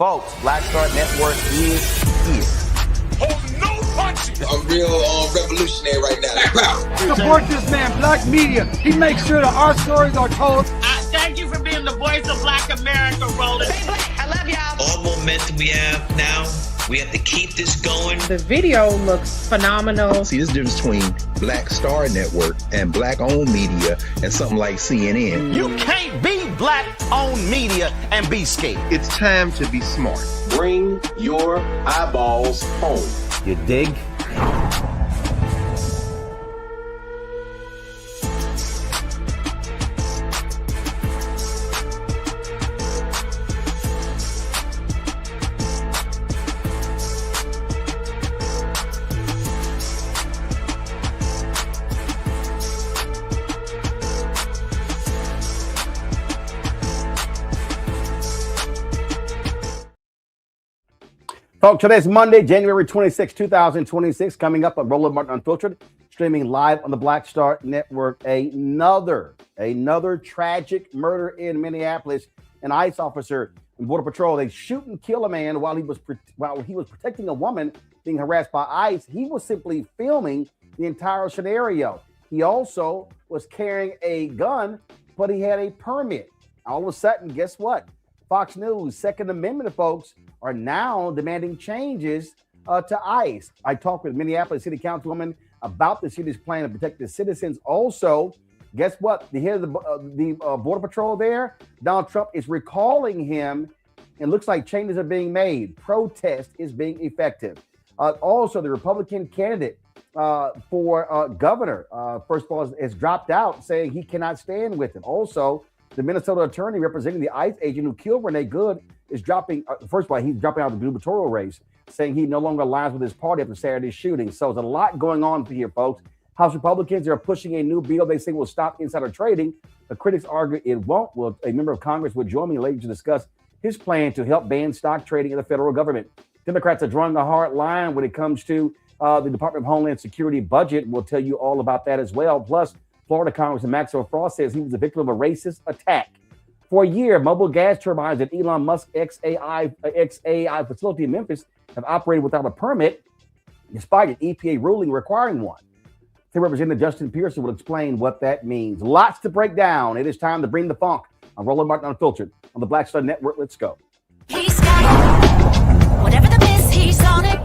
Folks, Black Star Network is here. Hold no punches. I'm real revolutionary right now. Support this man, Black Media. He makes sure that our stories are told. Thank you for being the voice of Black America, Roland. Stay black. I love y'all. All momentum we have now, we have to keep this going. The video looks phenomenal. See, this difference between Black Star Network and Black-owned media and something like CNN. You can't be Black-owned media and be scared. It's time to be smart. Bring your eyeballs home. You dig? Folks, today's Monday, January 26, 2026. Coming up on Roland Martin Unfiltered, streaming live on the Black Star Network. Another tragic murder in Minneapolis. An ICE officer in Border Patrol, they shoot and kill a man while he was protecting a woman being harassed by ICE. He was simply filming the entire scenario. He also was carrying a gun, but he had a permit. All of a sudden, guess what? Fox News, Second Amendment folks are now demanding changes to ICE. I talked with Minneapolis City Councilwoman about the city's plan to protect the citizens. Also, guess what? The head of the Border Patrol there, Donald Trump, is recalling him. It looks like changes are being made. Protest is being effective. Also, the Republican candidate for governor, first of all, has dropped out, saying he cannot stand with him. Also, the Minnesota attorney representing the ICE agent who killed Renee Good is dropping. First of all, he's dropping out of the gubernatorial race, saying he no longer aligns with his party after Saturday's shooting. So there's a lot going on here, folks. House Republicans are pushing a new bill they say will stop insider trading. The critics argue it won't. Well, a member of Congress will join me later to discuss his plan to help ban stock trading in the federal government. Democrats are drawing a hard line when it comes to the Department of Homeland Security budget. We'll tell you all about that as well. Plus, Florida Congressman Maxwell Frost says he was the victim of a racist attack. For a year, mobile gas turbines at Elon Musk's XAI facility in Memphis have operated without a permit, despite an EPA ruling requiring one. State Representative Justin Pearson will explain what that means. Lots to break down. It is time to bring the funk on Roland Martin Unfiltered on the Black Star Network. Let's go. He's got it. Whatever the miss, he's on it.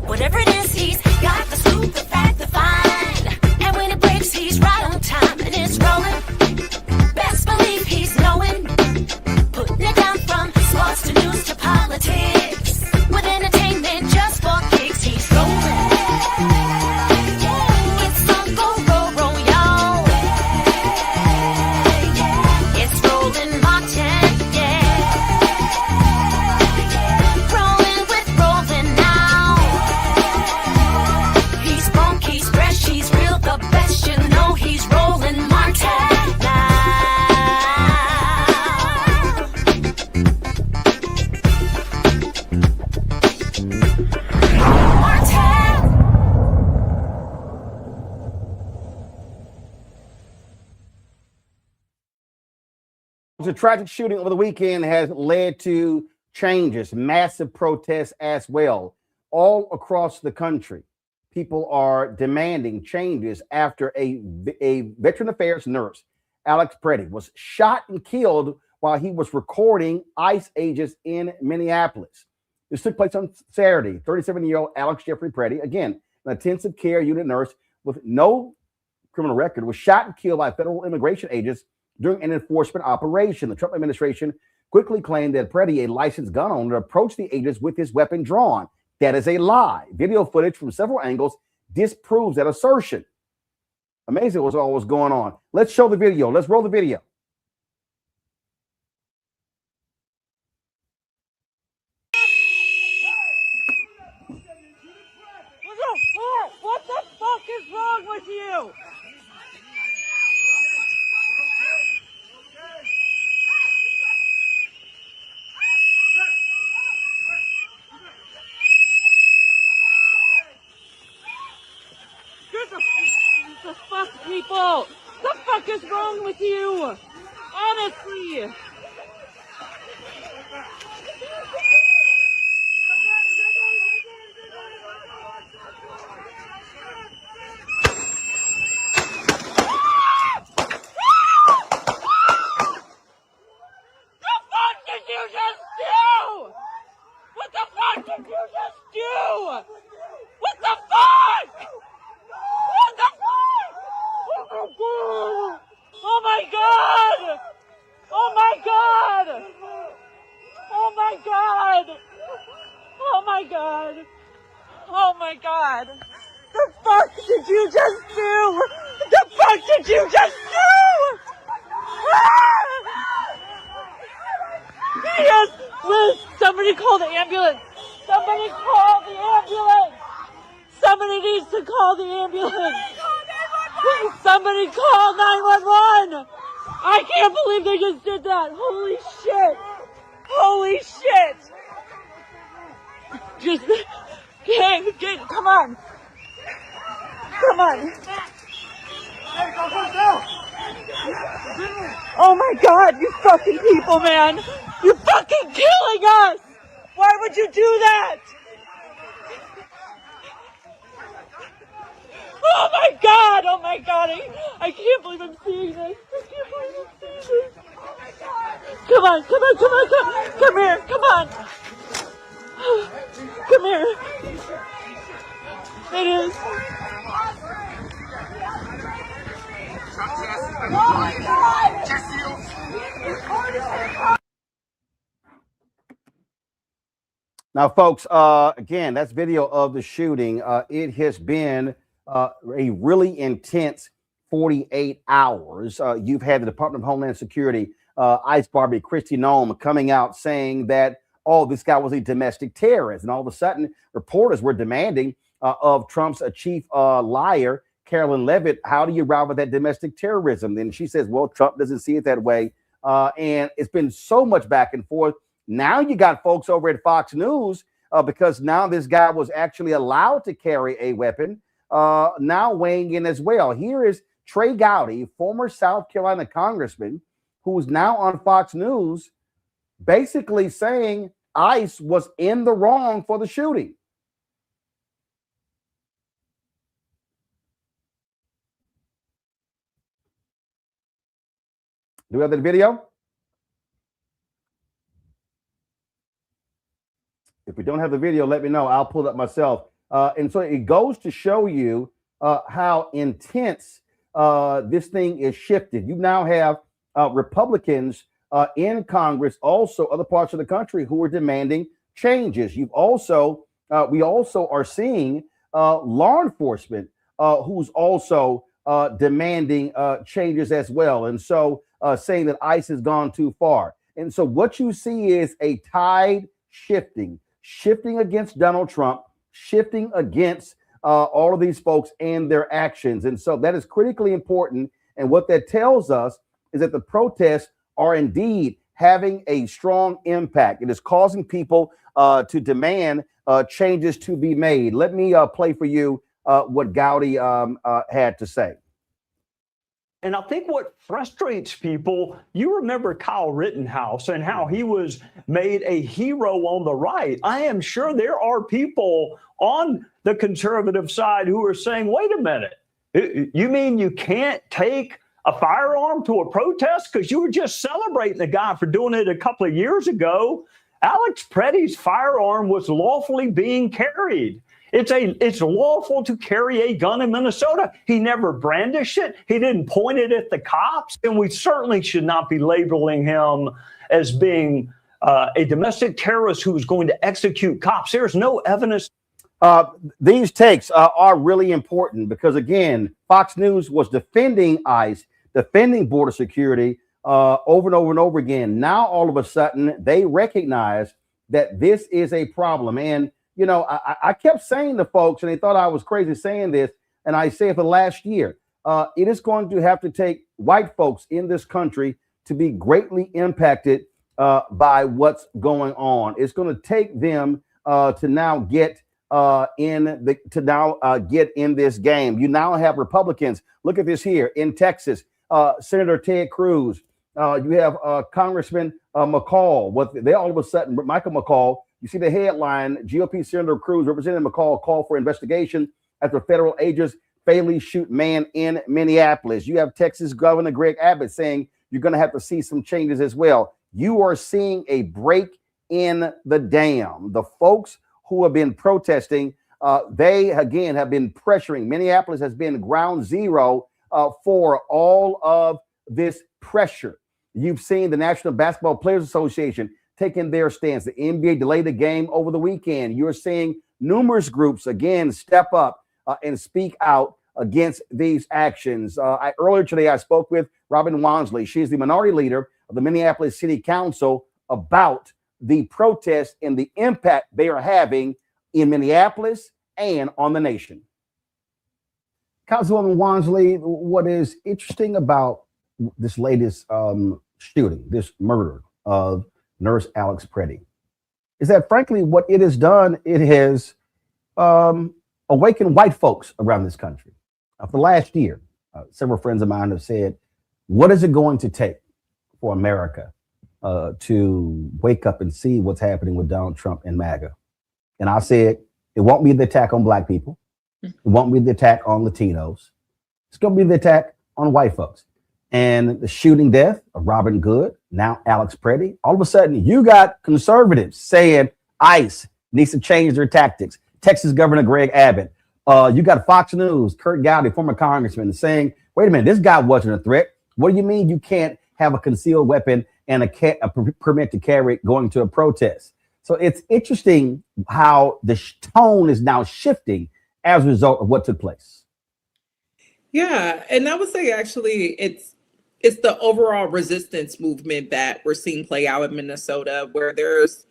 Whatever it is, he's got the scoop, the fact, the find. And when it breaks, he's right on time and it's rolling. Best believe he's knowing. Putting it down from sports to news to politics. With entertainment just for kicks, he's rolling. It's on go, roll, y'all. It's Roland Martin, yeah. Rolling with Roland now. He's funk, he's fresh, he's real, the best, you know he's Roland Martin. The tragic shooting over the weekend has led to changes, massive protests as well, all across the country. People are demanding changes after a Veteran Affairs nurse, Alex Preddy, was shot and killed while he was recording ICE agents in Minneapolis. This took place on Saturday. 37-year-old Alex Jeffrey Preddy, again, an intensive care unit nurse with no criminal record, was shot and killed by federal immigration agents during an enforcement operation. The Trump administration quickly claimed that Preddy, a licensed gun owner, approached the agents with his weapon drawn. That is a lie. Video footage from several angles disproves that assertion. Amazing what's all was going on. Let's show the video. Let's roll the video. What the fuck is wrong with you? The fuck, people? The fuck is wrong with you? Honestly. you! What the fuck? What the fuck? Oh my god! Oh my god! Oh my god! Oh my god! Oh my god! The fuck did you just do? The fuck did you just do? Yes! Liz, somebody call the ambulance! Somebody call the ambulance! Somebody needs to call the ambulance! Somebody call 911! I can't believe they just did that! Holy shit! Holy shit! Just get, come on! Come on! Oh my god, you fucking people, man! You're fucking killing us! Why would you do that? Oh my god! Oh my god! I can't believe I'm seeing this! I can't believe I'm seeing this! Come on! Come on! Come on! Come here! Come on! Come here! It is. Now, folks, again, that's video of the shooting. It has been a really intense 48 hours. You've had the Department of Homeland Security, ICE Barbie Christy Nome, coming out saying that, oh, this guy was a domestic terrorist. And all of a sudden, reporters were demanding of Trump's chief liar, Carolyn Levitt, how do you arrive at that domestic terrorism? Then she says, well, Trump doesn't see it that way. And it's been so much back and forth. Now you got folks over at Fox News, because now this guy was actually allowed to carry a weapon, now weighing in as well. Here is Trey Gowdy, former South Carolina congressman, who is now on Fox News, basically saying ICE was in the wrong for the shooting. Do we have that video? If we don't have the video, let me know. I'll pull it up myself. And so it goes to show you how intense this thing is shifted. You now have Republicans in Congress, also other parts of the country, who are demanding changes. We also are seeing law enforcement who's also demanding changes as well. And so saying that ICE has gone too far. And so what you see is a tide shifting against Donald Trump, shifting against all of these folks and their actions. And so that is critically important. And what that tells us is that the protests are indeed having a strong impact. It is causing people to demand changes to be made. Let me play for you what Gowdy had to say. And I think what frustrates people, you remember Kyle Rittenhouse and how he was made a hero on the right. I am sure there are people on the conservative side who are saying, wait a minute, you mean you can't take a firearm to a protest? Because you were just celebrating the guy for doing it a couple of years ago. Alex Preddy's firearm was lawfully being carried. It's lawful to carry a gun in Minnesota. He never brandished it. He didn't point it at the cops. And we certainly should not be labeling him as being a domestic terrorist who is going to execute cops. There's no evidence. These takes are really important because, again, Fox News was defending ICE, defending border security over and over and over again. Now, all of a sudden, they recognize that this is a problem. And you know, I kept saying to folks, and they thought I was crazy saying this, and I say it for the last year, it is going to have to take white folks in this country to be greatly impacted by what's going on. It's going to take them to now get get in this game. You now have Republicans. Look at this here in Texas, Senator Ted Cruz. You have Congressman McCall. They all of a sudden, Michael McCall. You see the headline, GOP Senator Cruz, Representative McCall, call for investigation after federal agents fatally shoot man in Minneapolis. You have Texas Governor Greg Abbott saying you're going to have to see some changes as well. You are seeing a break in the dam. The folks who have been protesting. They, again, have been pressuring. Minneapolis has been ground zero for all of this pressure. You've seen the National Basketball Players Association taking their stance. The NBA delayed the game over the weekend. You're seeing numerous groups, again, step up and speak out against these actions. Earlier today, I spoke with Robin Wansley. She's the minority leader of the Minneapolis City Council about the protests and the impact they are having in Minneapolis and on the nation. Councilwoman Wansley, what is interesting about this latest shooting, this murder of Nurse Alex Preddy, is that, frankly, what it has done, it has awakened white folks around this country. For the last year, several friends of mine have said, what is it going to take for America to wake up and see what's happening with Donald Trump and MAGA? And I said, it won't be the attack on black people. It won't be the attack on Latinos. It's going to be the attack on white folks. And the shooting death of Robin Good, now Alex Preddy, all of a sudden you got conservatives saying ICE needs to change their tactics. Texas Governor Greg Abbott. You got Fox News, Kurt Gowdy, former congressman, saying, wait a minute, this guy wasn't a threat. What do you mean you can't have a concealed weapon and a permit to carry going to a protest? So it's interesting how the tone is now shifting as a result of what took place. Yeah, and I would say actually it's the overall resistance movement that we're seeing play out in Minnesota, where there's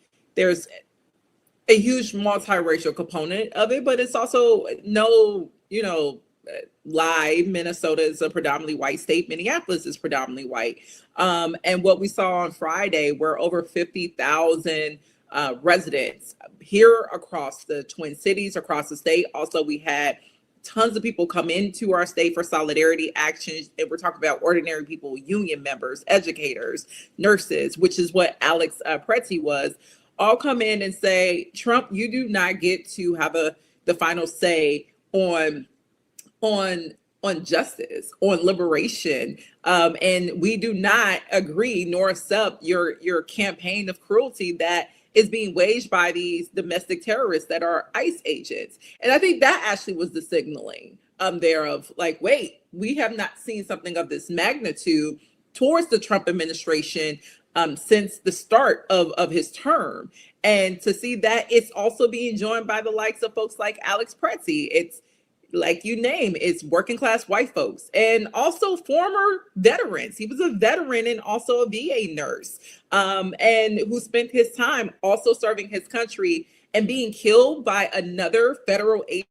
a huge multiracial component of it, but it's also no, lie. Minnesota is a predominantly white state. Minneapolis is predominantly white. And what we saw on Friday were over 50,000 residents here across the Twin Cities, across the state. Also, we had tons of people come into our state for solidarity actions. And we're talking about ordinary people, union members, educators, nurses, which is what Alex Preddy was, all come in and say, Trump, you do not get to have the final say on justice, on liberation. And we do not agree nor accept your campaign of cruelty that is being waged by these domestic terrorists that are ICE agents. And I think that actually was the signaling thereof, like, wait, we have not seen something of this magnitude towards the Trump administration since the start of his term. And to see that it's also being joined by the likes of folks like Alex Preddy, it's like you name, it's working class white folks and also former veterans. He was a veteran and also a VA nurse, and who spent his time also serving his country and being killed by another federal agent.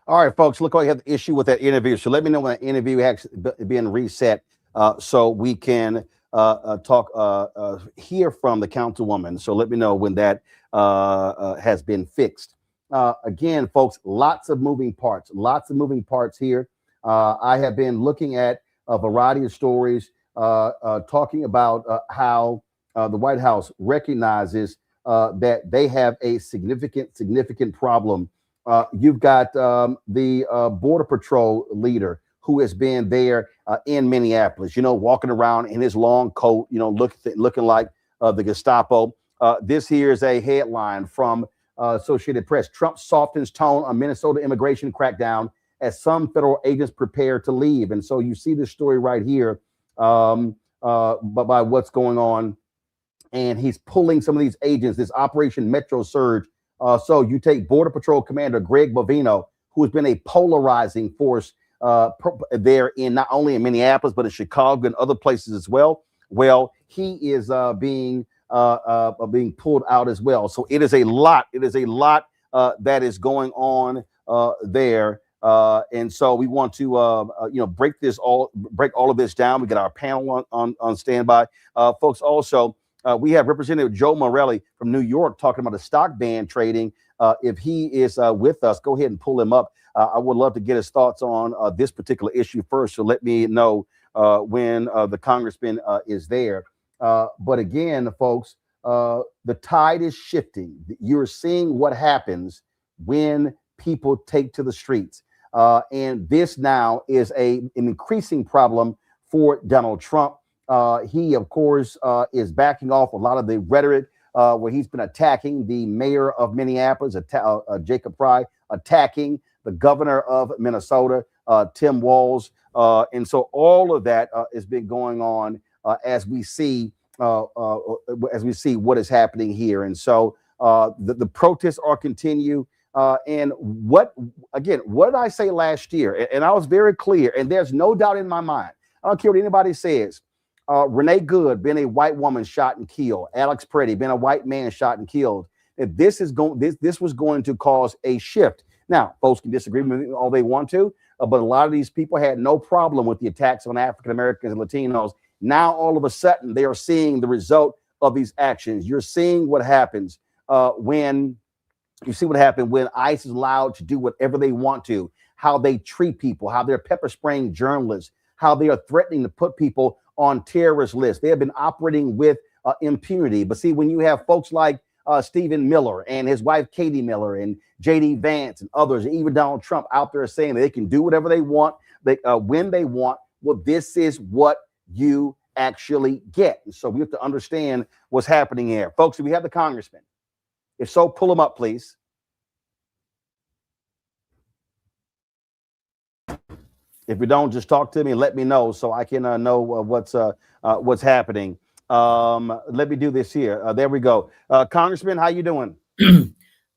All right, folks, look, I have the issue with that interview. So let me know when that interview has been reset so we can hear from the councilwoman. So let me know when that has been fixed. Again, folks, lots of moving parts here. I have been looking at a variety of stories talking about how the White House recognizes that they have a significant problem. You've got the Border Patrol leader who has been there in Minneapolis, walking around in his long coat, looking like the Gestapo. This here is a headline from Associated Press. Trump softens tone on Minnesota immigration crackdown as some federal agents prepare to leave. And so you see this story right here by what's going on. And he's pulling some of these agents, this Operation Metro Surge. So you take Border Patrol Commander Greg Bovino, who has been a polarizing force there in not only in Minneapolis, but in Chicago and other places as well. Well, he is being pulled out as well. So it is a lot. It is a lot that is going on there. And so we want to, break all of this down. We got our panel on standby. Folks, also, we have Representative Joe Morelli from New York talking about the stock ban trading. If he is with us, go ahead and pull him up. I would love to get his thoughts on this particular issue first. So let me know when the congressman is there. But again, folks, the tide is shifting. You're seeing what happens when people take to the streets. And this now is an increasing problem for Donald Trump. He, of course, is backing off a lot of the rhetoric where he's been attacking the mayor of Minneapolis, Jacob Fry, attacking the governor of Minnesota, Tim Walz. And so all of that has been going on as we see what is happening here. And so the protests are continue. And what did I say last year? And I was very clear, and there's no doubt in my mind. I don't care what anybody says. Renee Good being a white woman shot and killed. Alex Preddy being a white man shot and killed. This was going to cause a shift. Now, folks can disagree with me all they want to, but a lot of these people had no problem with the attacks on African Americans and Latinos. Now, all of a sudden, they are seeing the result of these actions. You're seeing what happens when ICE is allowed to do whatever they want to, how they treat people, how they're pepper spraying journalists, how they are threatening to put people on terrorist lists. They have been operating with impunity. But see, when you have folks like Stephen Miller and his wife, Katie Miller, and J.D. Vance and others, and even Donald Trump out there saying that they can do whatever they want, when they want, well, this is what you actually get. And so we have to understand what's happening here. Folks, do we have the congressman? If so, pull them up, please. If you don't, just talk to me and let me know so I can know what's happening. Let me do this here. There we go. Congressman, how you doing?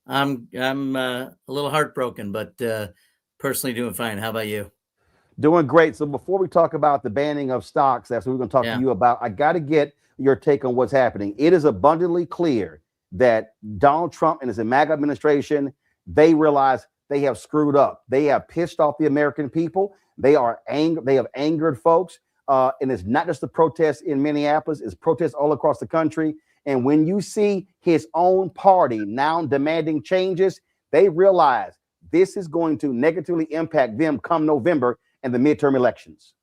I'm a little heartbroken, but personally doing fine. How about you? Doing great. So before we talk about the banning of stocks, that's what we're going to talk to you about. I got to get your take on what's happening. It is abundantly clear that Donald Trump and his MAGA administration, they realize they have screwed up. They have pissed off the American people. They are angry. They have angered folks. And it's not just the protests in Minneapolis, it's protests all across the country. And when you see his own party now demanding changes, they realize this is going to negatively impact them come November and the midterm elections.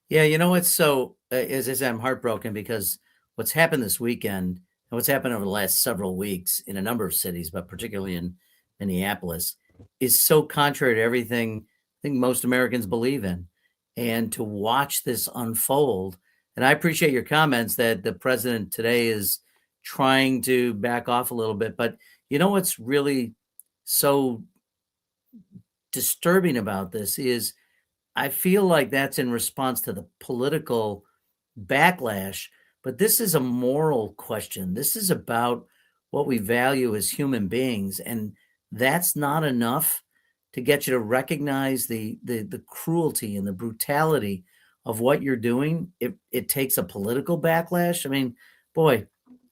Yeah, you know what? So, as I said, I'm heartbroken because what's happened this weekend and what's happened over the last several weeks in a number of cities, but particularly in Minneapolis, is so contrary to everything I think most Americans believe in. And to watch this unfold, and I appreciate your comments that the president today is trying to back off a little bit. But you know what's really so disturbing about this is I feel like that's in response to the political backlash, but this is a moral question. This is about what we value as human beings, and that's not enough to get you to recognize the cruelty and the brutality of what you're doing. It takes a political backlash. I mean, boy,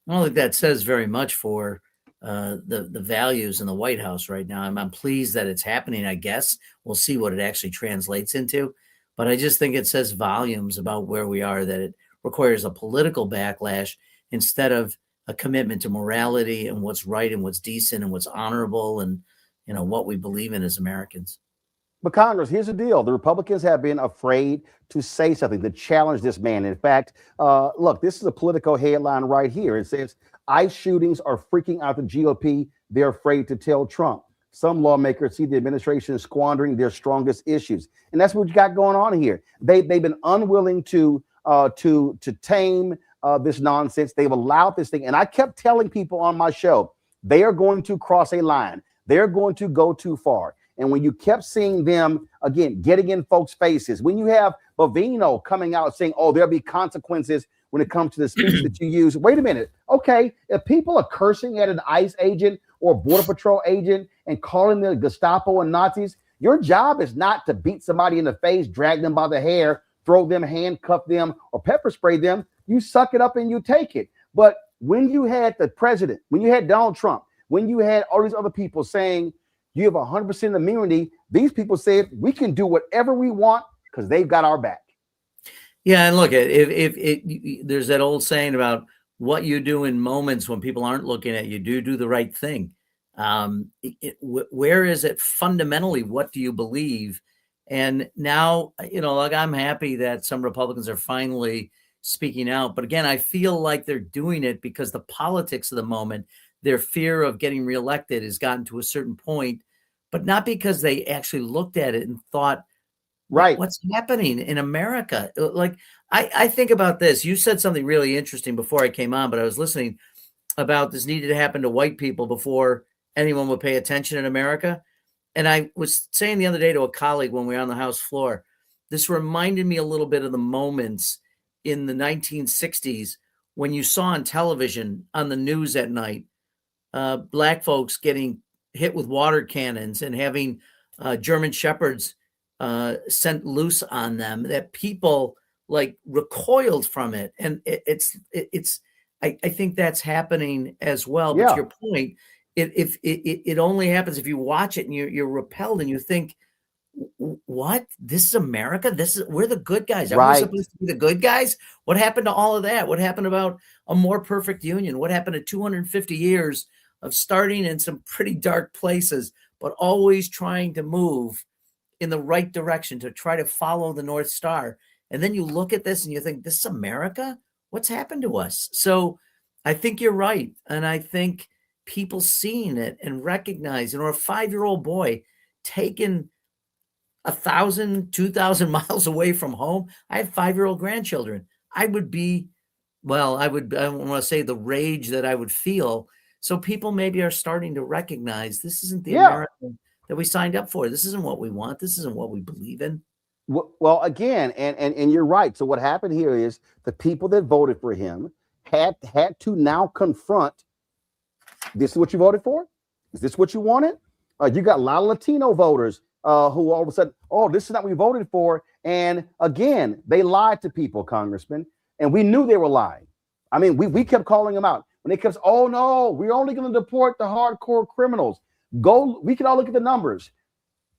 I don't think that says very much for the values in the White House right now. I'm pleased that it's happening, I guess. We'll see what it actually translates into. But I just think it says volumes about where we are, that it requires a political backlash instead of a commitment to morality and what's right and what's decent and what's honorable and, you know, what we believe in as Americans. But Congress, here's the deal. The Republicans have been afraid to say something, to challenge this man. In fact, look, this is a political headline right here. It says, ICE shootings are freaking out the GOP. They're afraid to tell Trump. Some lawmakers see the administration squandering their strongest issues. And that's what you got going on here. They've been unwilling to tame this nonsense. They've allowed this thing. And I kept telling people on my show, they are going to cross a line. They're going to go too far. And when you kept seeing them, again, getting in folks' faces, when you have Bovino coming out saying, oh, there'll be consequences when it comes to the speech that you use. Wait a minute. Okay, if people are cursing at an ICE agent or Border Patrol agent and calling them Gestapo and Nazis, your job is not to beat somebody in the face, drag them by the hair, throw them, handcuff them, or pepper spray them. You suck it up and you take it. But when you had the president, when you had Donald Trump, when you had all these other people saying you have 100% immunity, these people said we can do whatever we want because they've got our back. Yeah, and look, if there's that old saying about what you do in moments when people aren't looking at you, do the right thing. Where is it fundamentally? What do you believe? And now, you know, like I'm happy that some Republicans are finally speaking out. But again, I feel like they're doing it because the politics of the moment, their fear of getting reelected has gotten to a certain point but not because they actually looked at it and thought, Right. what's happening in America? Like, I think about this. You said something really interesting before I came on, but I was listening about this needed to happen to white people before anyone would pay attention in America. And I was saying the other day to a colleague when we were on the House floor, this reminded me a little bit of the moments in the 1960s when you saw on television, on the news at night, Black folks getting hit with water cannons and having German shepherds sent loose on them, that people like recoiled from it. And I think that's happening as well. But to your point, it only happens if you watch it and you're repelled and you think, what? This is America? We're the good guys. Are we supposed to be the good guys? What happened to all of that? What happened about a more perfect union? What happened to 250 years of starting in some pretty dark places, but always trying to move in the right direction to try to follow the North Star? And then you look at this and you think, this is America? What's happened to us? So I think you're right. And I think people seeing it and recognizing, or a 5-year-old boy taking 1,000, 2,000 miles away from home. I have 5-year-old grandchildren. I don't want to say the rage that I would feel. So people maybe are starting to recognize this isn't the America that we signed up for. This isn't what we want. This isn't what we believe in. Well, again, and you're right. So what happened here is the people that voted for him had to now confront, this is what you voted for? Is this what you wanted? You got a lot of Latino voters who all of a sudden, this is not what we voted for. And again, they lied to people, Congressman, and we knew they were lying. I mean, we kept calling them out. When they kept, oh no, we're only going to deport the hardcore criminals. We can all look at the numbers.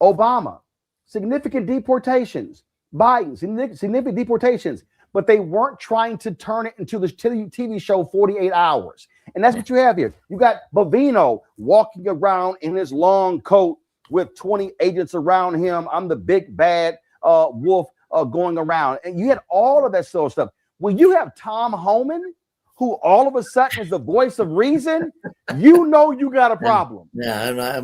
Obama, significant deportations. Biden, significant deportations. But they weren't trying to turn it into the TV show 48 Hours. And that's what you have here. You got Bovino walking around in his long coat with 20 agents around him. I'm the big bad wolf going around. And you had all of that sort of stuff. When you have Tom Homan, who all of a sudden is the voice of reason, you know you got a problem. Yeah,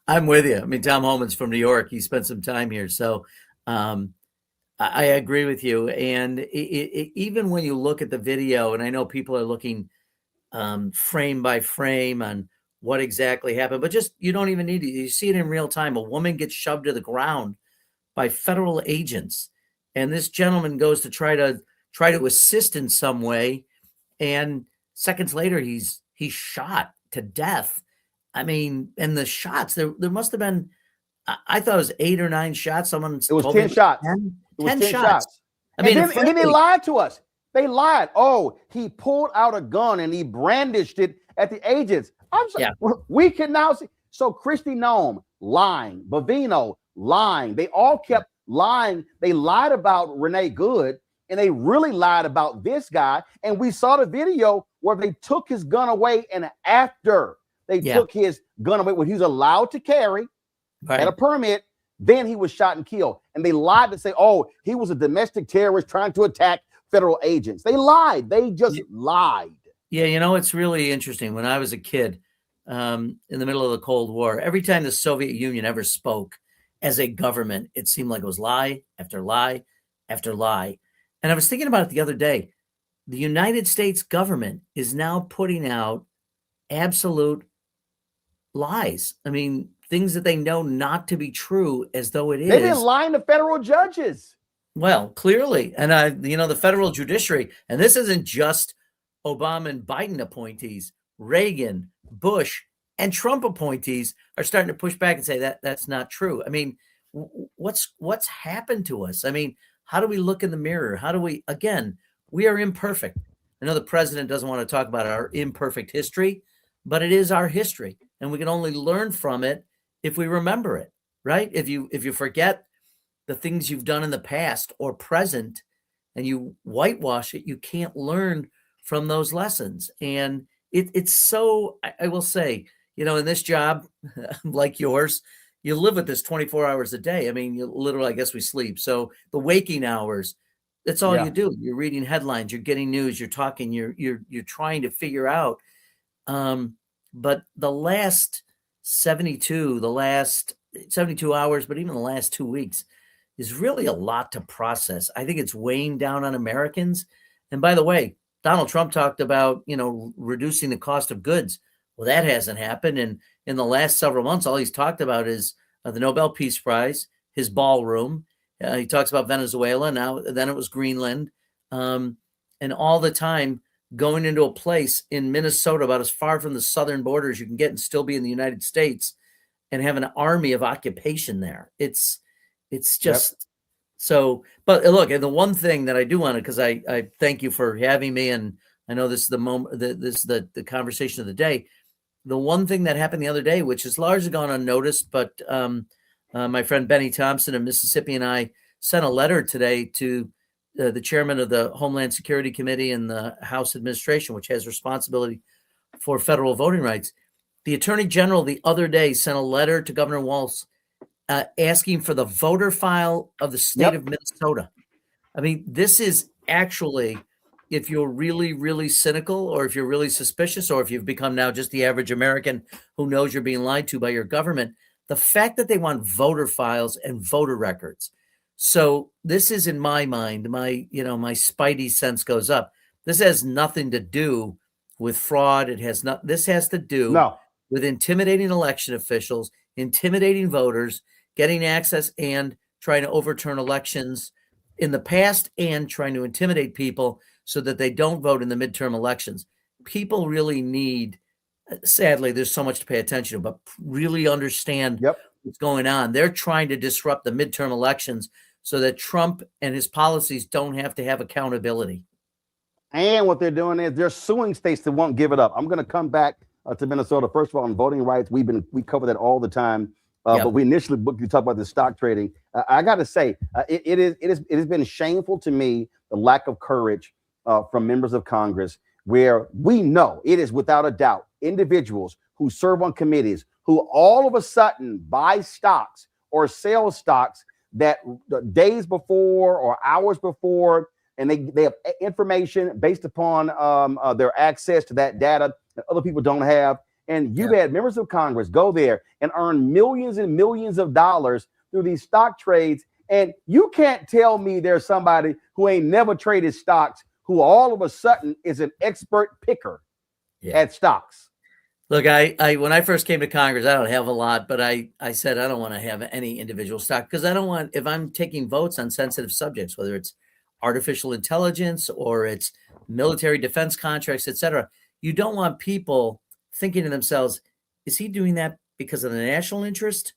I'm with you. I mean, Tom Homan's from New York. He spent some time here. So I agree with you. And even when you look at the video, and I know people are looking frame by frame on what exactly happened, but just, you don't even need to. You see it in real time. A woman gets shoved to the ground by federal agents. And this gentleman goes to try to assist in some way. And seconds later, he's shot to death. I mean, and the shots, there must have been, I thought it was 8 or 9 shots. It was 10 shots. 10 shots. I mean, and then they lied to us. They lied. Oh, he pulled out a gun and he brandished it at the agents. I'm sorry. Yeah. We can now see. So Kristi Noem lying, Bovino lying. They all kept lying. They lied about Renee Good, and they really lied about this guy. And we saw the video where they took his gun away, and after they took his gun away, when he was allowed to carry, had a permit, then he was shot and killed. And they lied to say, oh, he was a domestic terrorist trying to attack federal agents. They lied. They just lied. Yeah, you know, it's really interesting. When I was a kid, in the middle of the Cold War, every time the Soviet Union ever spoke as a government, it seemed like it was lie after lie after lie. And I was thinking about it the other day. The United States government is now putting out absolute lies. I mean, things that they know not to be true, as though it is. They've been lying to federal judges. Well, clearly. And, the federal judiciary, and this isn't just Obama and Biden appointees, Reagan, Bush, and Trump appointees are starting to push back and say that that's not true. I mean, what's happened to us? I mean, how do we look in the mirror? How do we, again, we are imperfect. I know the president doesn't want to talk about our imperfect history, but it is our history. And we can only learn from it if we remember it, right? If you forget the things you've done in the past or present and you whitewash it, you can't learn from those lessons. And it's so, I will say, in this job, like yours, you live with this 24 hours a day. I mean, you literally, I guess we sleep. So the waking hours, that's all you do. You're reading headlines, you're getting news, you're talking, you're trying to figure out. But the last 72, the last 72 hours, but even the last 2 weeks is really a lot to process. I think it's weighing down on Americans. And by the way, Donald Trump talked about, reducing the cost of goods. Well, that hasn't happened. And in the last several months, all he's talked about is the Nobel Peace Prize, his ballroom. He talks about Venezuela. Now, then it was Greenland. And all the time going into a place in Minnesota about as far from the southern border as you can get and still be in the United States and have an army of occupation there. It's just so. But look, and the one thing that I do want to, because I thank you for having me, and I know this is the moment, this is the conversation of the day. The one thing that happened the other day, which has largely gone unnoticed, but my friend Benny Thompson in Mississippi and I sent a letter today to the chairman of the Homeland Security Committee and the House Administration, which has responsibility for federal voting rights. The Attorney General the other day sent a letter to Governor Walz asking for the voter file of the state of Minnesota. I mean, this is actually, if you're really, really cynical, or if you're really suspicious, or if you've become now just the average American who knows you're being lied to by your government, the fact that they want voter files and voter records. So this is, in my mind, my spidey sense goes up. This has nothing to do with fraud. This has to do with intimidating election officials, intimidating voters, getting access, and trying to overturn elections in the past, and trying to intimidate people so that they don't vote in the midterm elections. People really need, sadly, there's so much to pay attention to, but really understand what's going on. They're trying to disrupt the midterm elections so that Trump and his policies don't have to have accountability. And what they're doing is they're suing states that won't give it up. I'm going to come back to Minnesota. First of all, on voting rights, we cover that all the time. But we initially booked you talk about the stock trading. I got to say, it has been shameful to me, the lack of courage from members of Congress, where we know it is without a doubt individuals who serve on committees who all of a sudden buy stocks or sell stocks that days before or hours before, and they have information based upon their access to that data that other people don't have. And you've had members of Congress go there and earn millions and millions of dollars through these stock trades. And you can't tell me there's somebody who ain't never traded stocks who all of a sudden is an expert picker at stocks. Look, I when I first came to Congress, I don't have a lot, but I said I don't want to have any individual stock, because I don't want, if I'm taking votes on sensitive subjects, whether it's artificial intelligence or it's military defense contracts, et cetera, you don't want people thinking to themselves, is he doing that because of the national interest,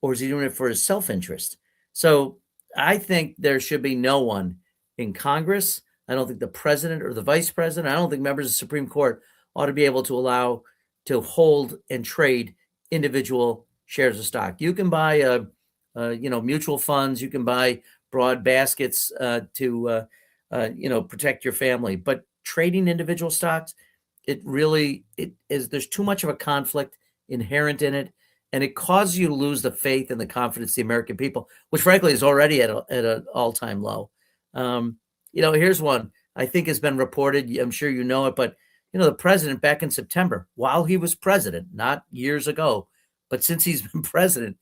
or is he doing it for his self-interest? So I think there should be no one in Congress. I don't think the president or the vice president, I don't think members of the Supreme Court ought to be able to allow to hold and trade individual shares of stock. You can buy mutual funds, you can buy broad baskets to protect your family, but trading individual stocks, there's too much of a conflict inherent in it, and it causes you to lose the faith and the confidence of the American people, which frankly is already at an all-time low. Here's one I think has been reported. I'm sure you know it, but the president back in September, while he was president, not years ago, but since he's been president,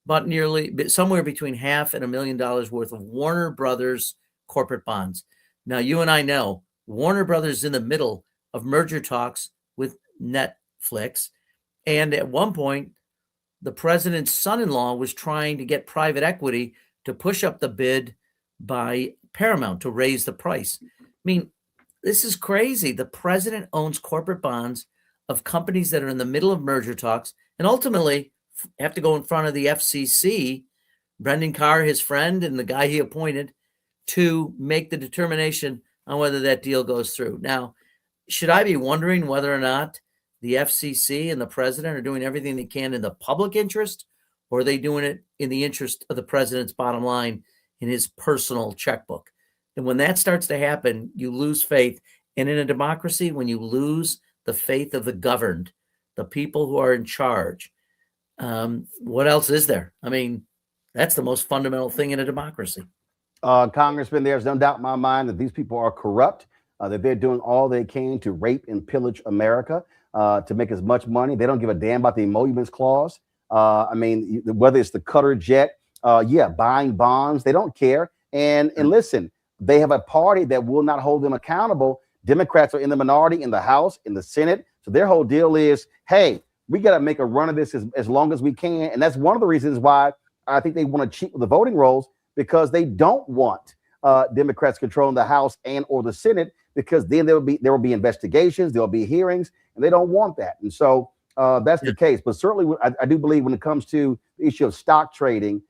bought nearly somewhere between $500,000 and $1 million worth of Warner Brothers corporate bonds. Now, you and I know Warner Brothers is in the middle of merger talks with Netflix. And at one point, the president's son-in-law was trying to get private equity to push up the bid by Paramount to raise the price. I mean, this is crazy. The president owns corporate bonds of companies that are in the middle of merger talks and ultimately have to go in front of the FCC, Brendan Carr, his friend, and the guy he appointed, to make the determination on whether that deal goes through. Now, should I be wondering whether or not the FCC and the president are doing everything they can in the public interest, or are they doing it in the interest of the president's bottom line in his personal checkbook? And when that starts to happen, you lose faith. And in a democracy, when you lose the faith of the governed, the people who are in charge, what else is there? I mean, that's the most fundamental thing in a democracy. Congressman, there's no doubt in my mind that these people are corrupt, that they're doing all they can to rape and pillage America, to make as much money. They don't give a damn about the emoluments clause. I mean, whether it's the Qatar jet, buying bonds, they don't care. And listen, they have a party that will not hold them accountable. Democrats are in the minority in the House, in the Senate. So their whole deal is, hey, we got to make a run of this as long as we can. And that's one of the reasons why I think they want to cheat with the voting rolls, because they don't want Democrats controlling the House and or the Senate, because then there will be investigations, there will be hearings, and they don't want that. And so that's the case. But certainly, I do believe when it comes to the issue of stock trading,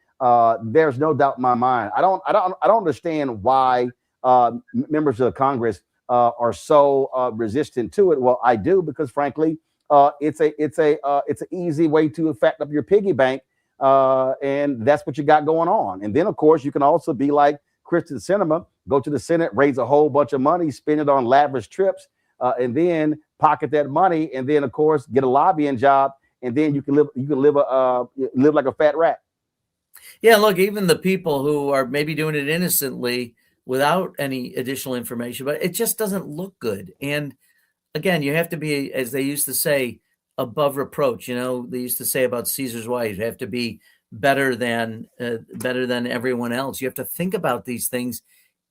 there's no doubt in my mind. I don't understand why members of Congress are so resistant to it. Well, I do, because frankly, it's an easy way to fatten up your piggy bank, and that's what you got going on. And then, of course, you can also be like Kristen Sinema, go to the Senate, raise a whole bunch of money, spend it on lavish trips, and then pocket that money, and then, of course, get a lobbying job, and then you can live like a fat rat. Yeah, look, even the people who are maybe doing it innocently without any additional information, but it just doesn't look good. And again, you have to be, as they used to say, above reproach. You know, they used to say about Caesar's wife, you have to be better than everyone else. You have to think about these things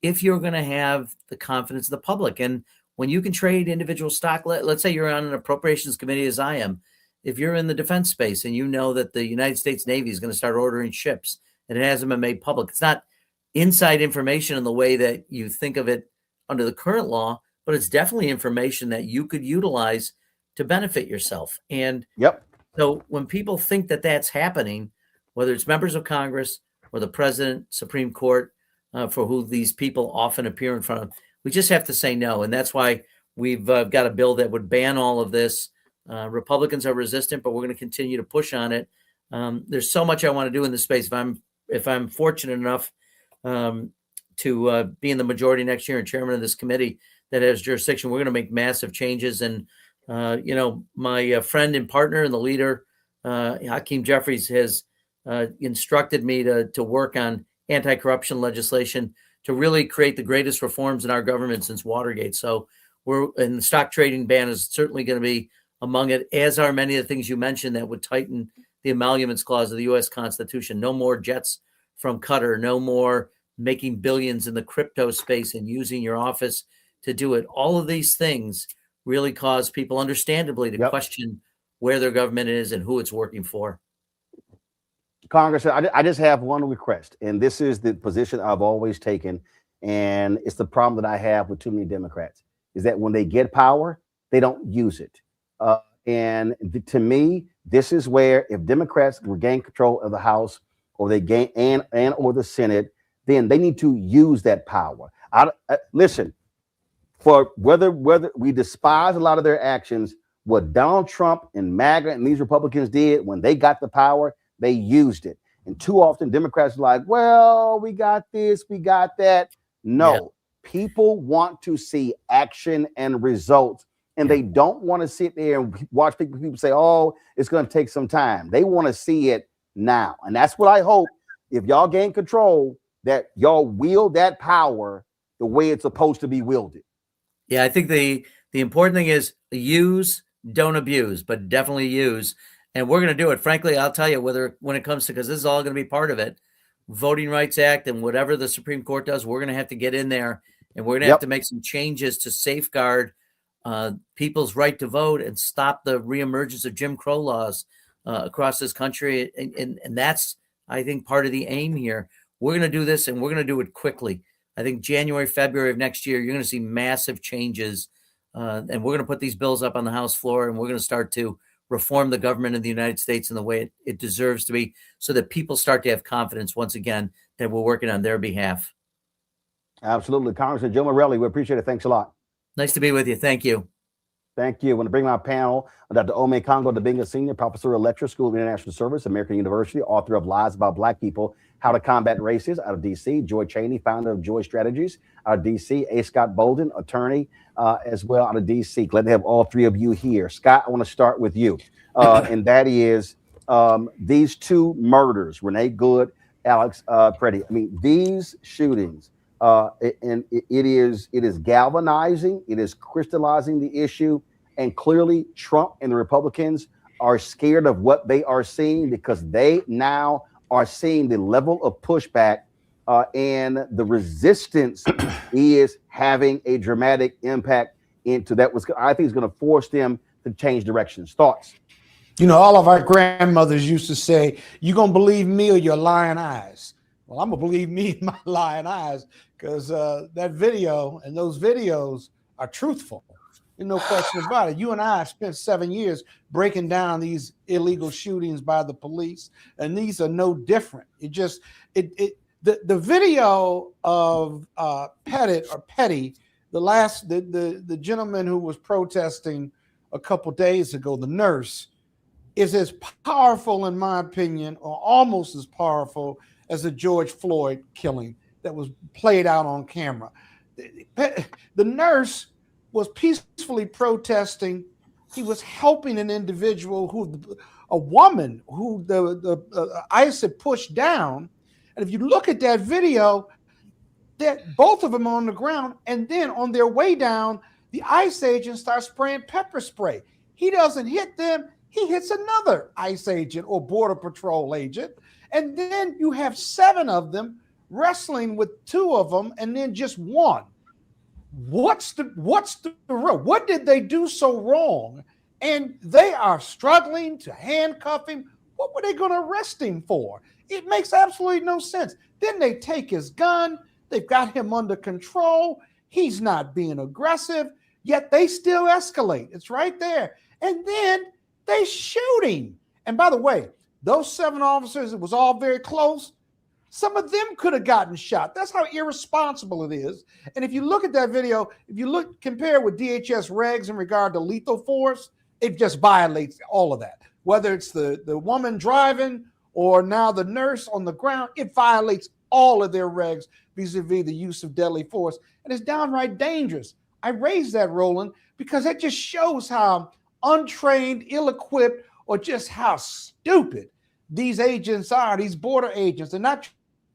if you're going to have the confidence of the public. And when you can trade individual stock, let's say you're on an appropriations committee, as I am. If you're in the defense space and you know that the United States Navy is going to start ordering ships and it hasn't been made public, it's not inside information in the way that you think of it under the current law, but it's definitely information that you could utilize to benefit yourself. And so when people think that that's happening, whether it's members of Congress or the president, Supreme Court, for who these people often appear in front of, we just have to say no. And that's why we've got a bill that would ban all of this. Republicans are resistant, but we're going to continue to push on it. There's so much I want to do in this space. If I'm fortunate enough to be in the majority next year and chairman of this committee that has jurisdiction, we're going to make massive changes. And my friend and partner and the leader, Hakeem Jeffries, has instructed me to work on anti-corruption legislation to really create the greatest reforms in our government since Watergate. So and the stock trading ban is certainly going to be among it, as are many of the things you mentioned that would tighten the emoluments clause of the U.S. Constitution. No more jets from Qatar, no more making billions in the crypto space and using your office to do it. All of these things really cause people, understandably, to question where their government is and who it's working for. Congress, I just have one request, and this is the position I've always taken, and it's the problem that I have with too many Democrats, is that when they get power, they don't use it. And to me, this is where if Democrats regain control of the House or they gain and or the Senate, then they need to use that power. Listen, for whether we despise a lot of their actions, what Donald Trump and MAGA and these Republicans did when they got the power, they used it. And too often Democrats are like, well, we got this, we got that. No, people want to see action and results. And they don't want to sit there and watch people say, oh, it's going to take some time. They want to see it now. And that's what I hope, if y'all gain control, that y'all wield that power the way it's supposed to be wielded. Yeah, I think the important thing is use, don't abuse, but definitely use. And we're going to do it. Frankly, I'll tell you, when it comes to, because this is all going to be part of it, Voting Rights Act and whatever the Supreme Court does, we're going to have to get in there and we're going to have to make some changes to safeguard people's right to vote and stop the reemergence of Jim Crow laws across this country. And that's, I think, part of the aim here. We're going to do this and we're going to do it quickly. I think January, February of next year, you're going to see massive changes. And we're going to put these bills up on the House floor and we're going to start to reform the government of the United States in the way it deserves to be, so that people start to have confidence once again that we're working on their behalf. Absolutely. Congressman Joe Morelli, we appreciate it. Thanks a lot. Nice to be with you. Thank you. Thank you. I want to bring my panel, Dr. Ome Congo Dibinga, Senior Professor of Lecture, School of International Service, American University, author of Lies About Black People, How to Combat Racism, out of D.C. Joy Cheney, founder of Joy Strategies, out of D.C. A. Scott Bolden, attorney, as well, out of D.C. Glad to have all three of you here. Scott, I want to start with you. And that is these two murders, Renee Good, Alex Preddy. I mean, these shootings, and it is galvanizing, it is crystallizing the issue, and clearly Trump and the Republicans are scared of what they are seeing because they now are seeing the level of pushback and the resistance is having a dramatic impact into that. I think is going to force them to change directions. Thoughts? You know, all of our grandmothers used to say, "You gonna believe me or your lying eyes?" Well, I'm gonna believe me and my lying eyes because that video and those videos are truthful. There's no question about it. You and I have spent 7 years breaking down these illegal shootings by the police, and these are no different. The video of Petty, the gentleman who was protesting a couple days ago, the nurse, is as powerful, in my opinion, or almost as powerful as the George Floyd killing that was played out on camera. The nurse was peacefully protesting. He was helping an individual a woman who the ICE had pushed down. And if you look at that video, that both of them are on the ground, and then on their way down, the ICE agent starts spraying pepper spray. He doesn't hit them. He hits another ICE agent or Border Patrol agent. And then you have 7 of them wrestling with 2 of them and then just 1. What's the real? What did they do so wrong? And they are struggling to handcuff him. What were they going to arrest him for? It makes absolutely no sense. Then they take his gun. They've got him under control. He's not being aggressive, yet they still escalate. It's right there. And then they shoot him. And by the way, those 7 officers, it was all very close. Some of them could have gotten shot. That's how irresponsible it is. And if you look at that video, compare with DHS regs in regard to lethal force, it just violates all of that. Whether it's the woman driving or now the nurse on the ground, it violates all of their regs vis-a-vis the use of deadly force. And it's downright dangerous. I raised that, Roland, because that just shows how untrained, ill-equipped, or just how stupid these agents are, these border agents. They're not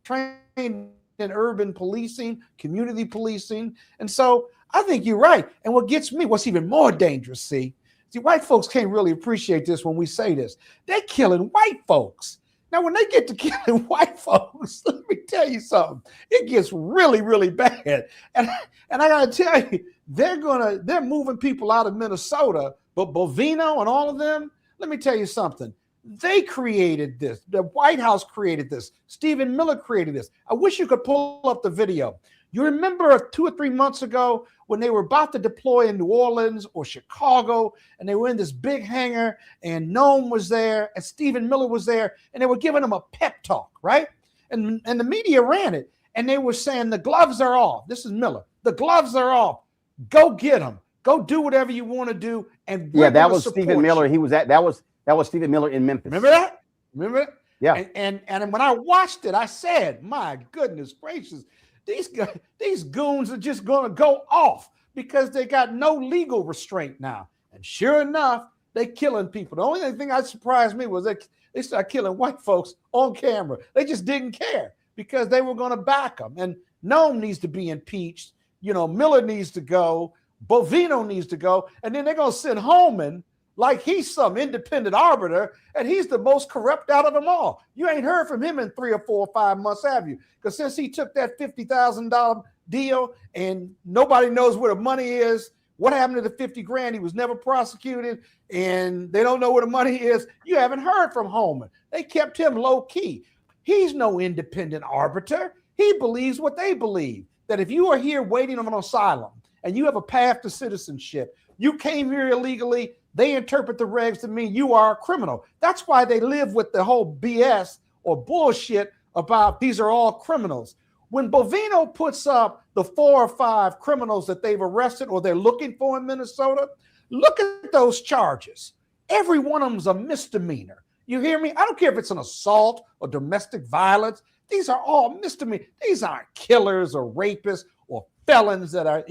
trained in urban policing, community policing. And so I think you're right. And what gets me, what's even more dangerous, see, white folks can't really appreciate this when we say this. They're killing white folks. Now, when they get to killing white folks, let me tell you something. It gets really, really bad. And I got to tell you, they're moving people out of Minnesota, but Bovino and all of them, let me tell you something. They created this. The White House created this. Stephen Miller created this. I wish you could pull up the video. You remember 2 or 3 months ago when they were about to deploy in New Orleans or Chicago, and they were in this big hangar, and Noam was there, and Stephen Miller was there, and they were giving them a pep talk, right? And the media ran it, and they were saying the gloves are off. This is Miller. The gloves are off. Go get them. Go do whatever you want to do. And yeah, that was Stephen Miller. He was that was Stephen Miller in Memphis. Remember that? Remember it? Yeah. And when I watched it, I said, my goodness gracious, these goons are just going to go off because they got no legal restraint now. And sure enough, they killing people. The only thing that surprised me was they started killing white folks on camera. They just didn't care because they were going to back them. And Noam needs to be impeached. You know, Miller needs to go. Bovino needs to go. And then they're going to send Holman like he's some independent arbiter, and he's the most corrupt out of them all. You ain't heard from him in 3 or 4 or 5 months, have you? Because since he took that $50,000 deal and nobody knows where the money is, what happened to the 50 grand? He was never prosecuted, and they don't know where the money is. You haven't heard from Holman. They kept him low key. He's no independent arbiter. He believes what they believe, that if you are here waiting on an asylum and you have a path to citizenship, you came here illegally, they interpret the regs to mean you are a criminal. That's why they live with the whole BS or bullshit about these are all criminals. When Bovino puts up the 4 or 5 criminals that they've arrested or they're looking for in Minnesota, look at those charges. Every one of them is a misdemeanor. You hear me? I don't care if it's an assault or domestic violence. These are all misdemeanors. These aren't killers or rapists or felons that are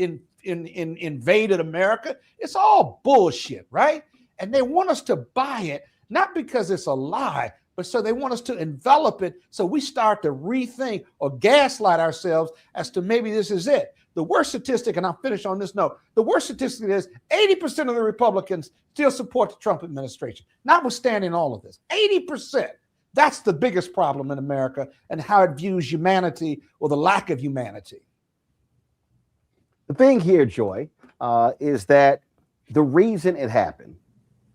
invaded America. It's all bullshit, right? And they want us to buy it, not because it's a lie, but so they want us to envelop it so we start to rethink or gaslight ourselves as to maybe this is it. The worst statistic, and I'll finish on this note, the worst statistic is 80% of the Republicans still support the Trump administration, notwithstanding all of this. 80%. That's the biggest problem in America and how it views humanity or the lack of humanity. The thing here, Joy, is that the reason it happened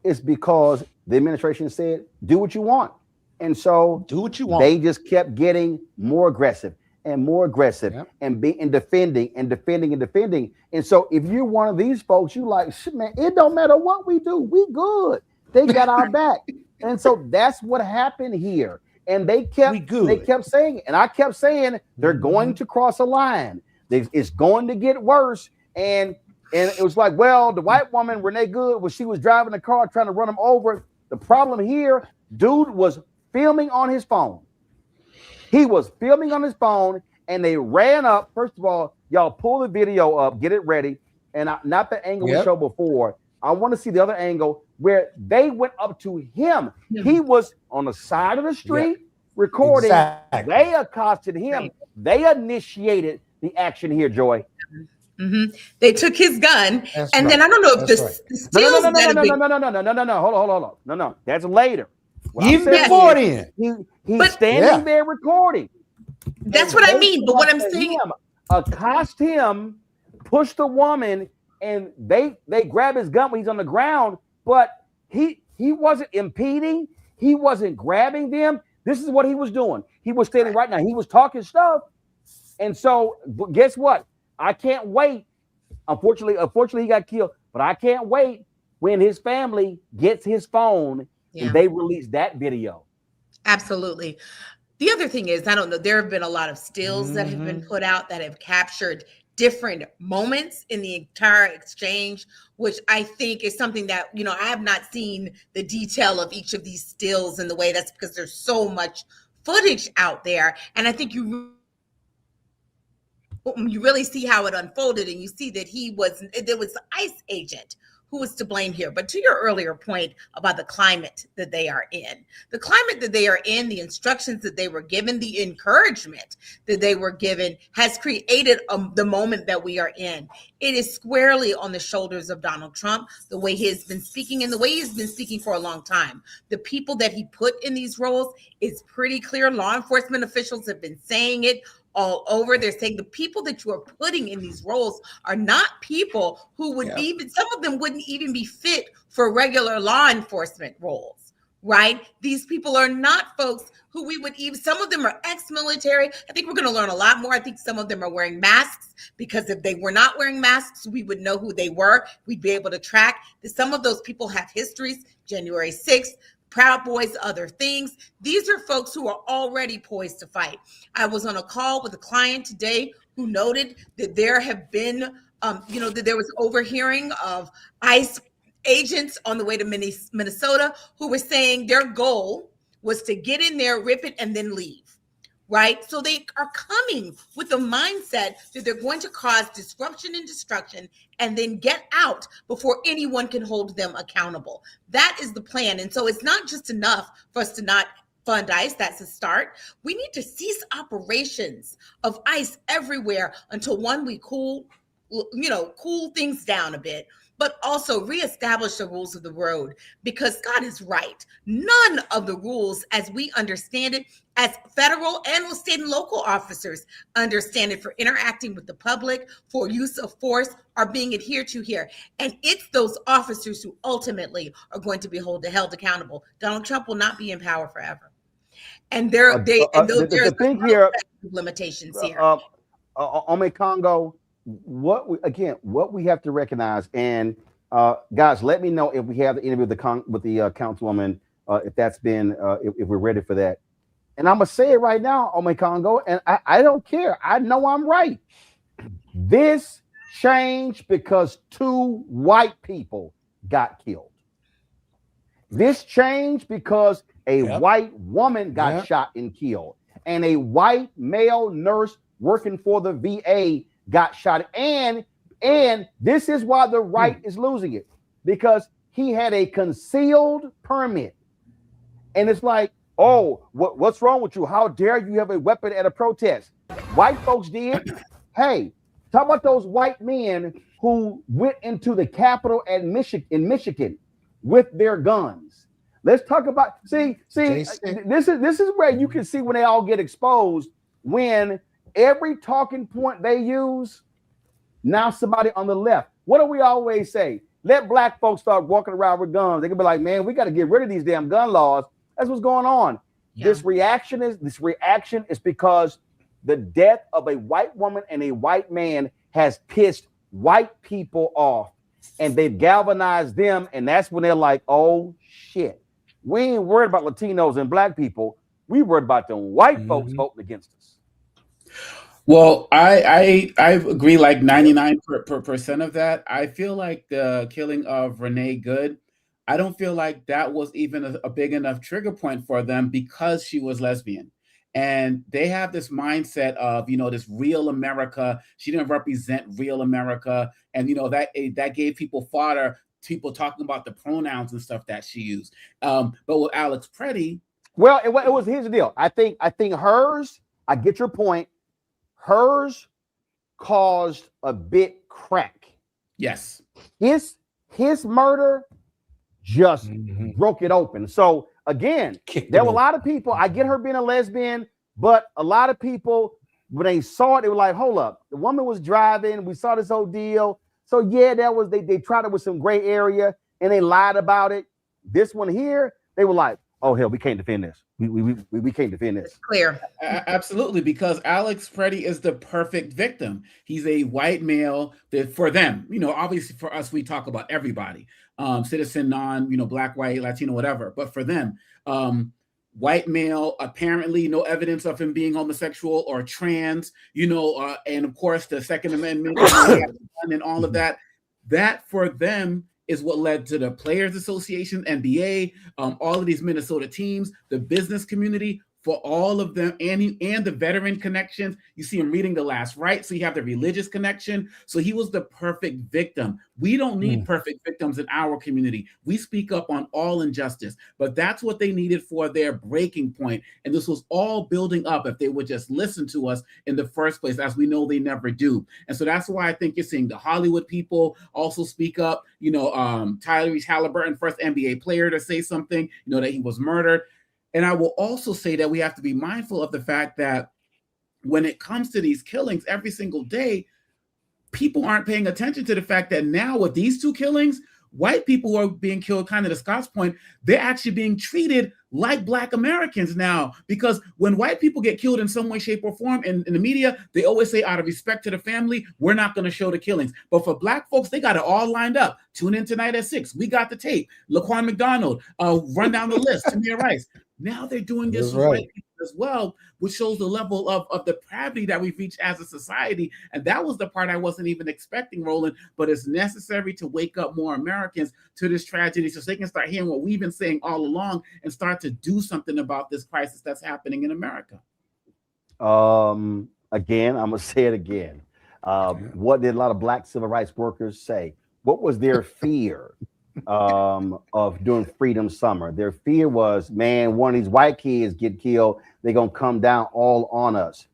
is because the administration said, do what you want. And so do what you want. They just kept getting more aggressive and more aggressive and defending. And so if you're one of these folks, you like, shit, man, it don't matter what we do. We good. They got our back. And so that's what happened here. And they kept saying, and I kept saying, they're going to cross a line. It's going to get worse. And it was like, well, the white woman, Renee Good, when she was driving the car trying to run him over, the problem here, dude was filming on his phone. He was filming on his phone, and they ran up. First of all, y'all pull the video up, get it ready. And not the angle we showed before. I want to see the other angle where they went up to him. He was on the side of the street recording. Exactly. They accosted him. Right. They initiated the action here, Joy. Mm-hmm. They took his gun, and then I don't know if the stills. No. Hold on. No. That's later. Even before then, he's standing there recording. That's what I mean. But what I'm saying, accost him, push the woman, and they grab his gun when he's on the ground. But he wasn't impeding. He wasn't grabbing them. This is what he was doing. He was standing right now. He was talking stuff, and so guess what? I can't wait. Unfortunately, he got killed. But I can't wait when his family gets his phone and they release that video. Absolutely. The other thing is, I don't know, there have been a lot of stills that have been put out that have captured different moments in the entire exchange, which I think is something that, I have not seen the detail of each of these stills in the way. That's because there's so much footage out there. And I think you really see how it unfolded, and you see that there was the ICE agent who was to blame here. But to your earlier point about the climate that they are in, the instructions that they were given, the encouragement that they were given has created the moment that we are in. It is squarely on the shoulders of Donald Trump, the way he has been speaking and the way he's been speaking for a long time. The people that he put in these roles is pretty clear. Law enforcement officials have been saying it all over. They're saying the people that you are putting in these roles are not people who would some of them wouldn't even be fit for regular law enforcement roles, right? These people are not folks who we would even, some of them are ex-military. I think we're going to learn a lot more. I think some of them are wearing masks, because if they were not wearing masks, we would know who they were. We'd be able to track that. Some of those people have histories, January 6th, Proud Boys, other things. These are folks who are already poised to fight. I was on a call with a client today who noted that there have been, that there was overhearing of ICE agents on the way to Minnesota who were saying their goal was to get in there, rip it, and then leave. Right? So they are coming with the mindset that they're going to cause disruption and destruction and then get out before anyone can hold them accountable. That is the plan. And so it's not just enough for us to not fund ICE. That's a start. We need to cease operations of ICE everywhere until we cool things down a bit, but also reestablish the rules of the road, because God is right. None of the rules, as we understand it, as federal and state and local officers understand it, for interacting with the public, for use of force, are being adhered to here. And it's those officers who ultimately are going to be held accountable. Donald Trump will not be in power forever. And there's limitations here. Ome Congo, what we have to recognize, and guys, let me know if we have the interview with the councilwoman, if that's been if we're ready for that. And I'm gonna say it right now, Ome Congo, and I don't care. I know I'm right. This changed because 2 white people got killed. This changed because a white woman got shot and killed, and a white male nurse working for the VA got shot. And this is why the right is losing it, because he had a concealed permit. And it's like, oh, what's wrong with you? How dare you have a weapon at a protest? White folks did. Hey, Talk about those white men who went into the Capitol in Michigan with their guns. Let's talk about this is where you can see when they all get exposed, when every talking point they use, now somebody on the left. What do we always say? Let black folks start walking around with guns. They can be like, man, we got to get rid of these damn gun laws. That's what's going on. Yeah. This reaction is because the death of a white woman and a white man has pissed white people off, and they've galvanized them. And that's when they're like, oh shit, we ain't worried about Latinos and black people. We worried about the white folks voting against us. Well, I agree like 99% of that. I feel like the killing of Renee Good, I don't feel like that was even a big enough trigger point for them because she was lesbian. And they have this mindset of, this real America. She didn't represent real America. And, that gave people fodder, people talking about the pronouns and stuff that she used. But with Alex Preddy. Well, it was, here's the deal. I think hers, I get your point. Hers caused a bit crack. Yes. His murder just broke it open. So again, there were a lot of people. I get her being a lesbian, but a lot of people, when they saw it, they were like, hold up. The woman was driving. We saw this whole deal. So yeah, they tried it with some gray area and they lied about it. This one here, they were like, oh hell, we can't defend this. We can't defend this. It's clear. Absolutely, because Alex Preddy is the perfect victim. He's a white male that for them, obviously for us, we talk about everybody, citizen, non, black, white, Latino, whatever. But for them, white male, apparently no evidence of him being homosexual or trans, and of course the Second Amendment and all of that. That for them is what led to the Players Association, NBA, all of these Minnesota teams, the business community, for all of them, and the veteran connections. You see him reading The Last Rites, so you have the religious connection. So he was the perfect victim. We don't need perfect victims in our community. We speak up on all injustice, but that's what they needed for their breaking point. And this was all building up if they would just listen to us in the first place, as we know they never do. And so that's why I think you're seeing the Hollywood people also speak up. Tyrese Halliburton, first NBA player to say something, that he was murdered. And I will also say that we have to be mindful of the fact that when it comes to these killings every single day, people aren't paying attention to the fact that now with these two killings, white people who are being killed, kind of to Scott's point, they're actually being treated like Black Americans now. Because when white people get killed in some way, shape, or form in the media, they always say, out of respect to the family, we're not going to show the killings. But for Black folks, they got it all lined up. Tune in tonight at 6. We got the tape. Laquan McDonald, run down the list. Tamir Rice. Now they're doing this with white people as well, which shows the level of depravity that we've reached as a society. And that was the part I wasn't even expecting, Roland, but it's necessary to wake up more Americans to this tragedy so they can start hearing what we've been saying all along and start to do something about this crisis that's happening in America. Again, I'm going to say it again. What did a lot of Black civil rights workers say? What was their fear of doing Freedom Summer? Their fear was, man, one of these white kids get killed, they're gonna come down all on us.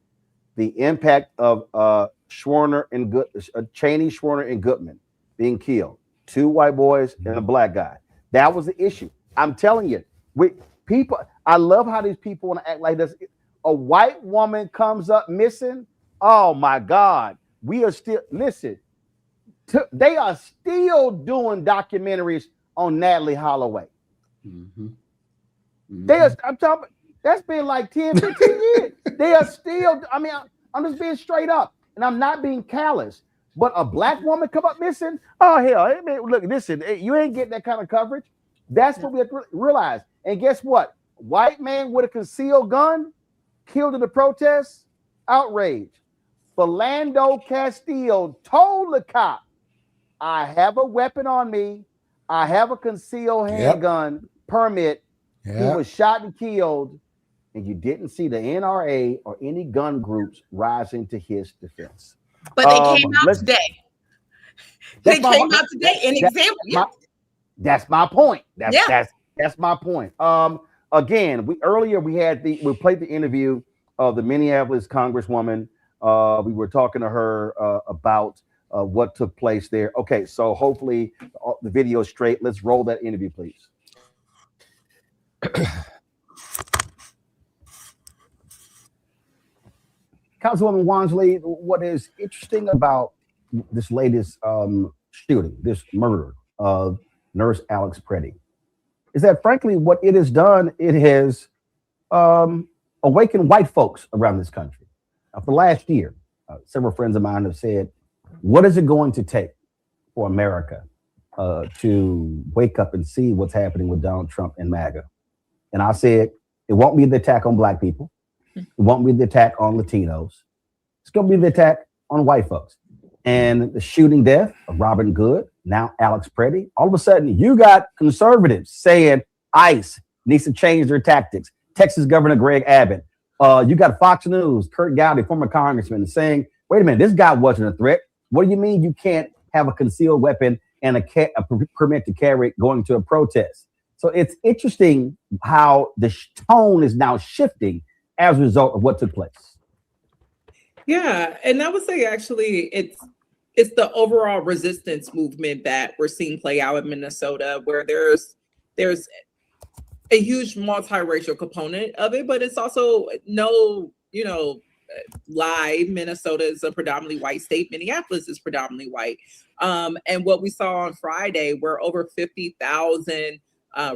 The impact of Cheney, Schwerner, and Goodman being killed, 2 white boys and a Black guy. That was the issue. I'm telling you, I love how these people want to act like this. A white woman comes up missing. Oh my God, we are still they are still doing documentaries on Natalie Holloway. I'm talking, that's been like 10, 15 years. They are still, I'm just being straight up, and I'm not being callous, but a Black woman come up missing? Oh, hell, look, listen, you ain't getting that kind of coverage. That's what we have to realize. And guess what? White man with a concealed gun killed in the protests? Outrage. Philando Castile told the cop, I have a weapon on me. I have a concealed handgun permit. He was shot and killed, and you didn't see the NRA or any gun groups rising to his defense. But they came out today. They came out today in example. That's my point. That's my point. Again, we played the interview of the Minneapolis Congresswoman We were talking to her about what took place there. Okay, so hopefully the video is straight. Let's roll that interview, please. Councilwoman Wansley, what is interesting about this latest shooting, this murder of Nurse Alex Preddy, is that frankly what it has done, it has awakened white folks around this country. For the last year, several friends of mine have said, what is it going to take for America to wake up and see what's happening with Donald Trump and MAGA? And I said, it won't be the attack on black people. It won't be the attack on Latinos. It's going to be the attack on white folks. And the shooting death of Robin Good, now Alex Preddy, all of a sudden you got conservatives saying ICE needs to change their tactics. Texas Governor Greg Abbott. You got Fox News, Kurt Gowdy, former congressman, saying, wait a minute, this guy wasn't a threat. What do you mean you can't have a concealed weapon and a permit to carry it going to a protest? So it's interesting how the tone is now shifting as a result of what took place. Yeah, and I would say actually it's the overall resistance movement that we're seeing play out in Minnesota, where there's a huge multiracial component of it, but it's also no, lie. Minnesota is a predominantly white state. Minneapolis is predominantly white. And what we saw on Friday were over 50,000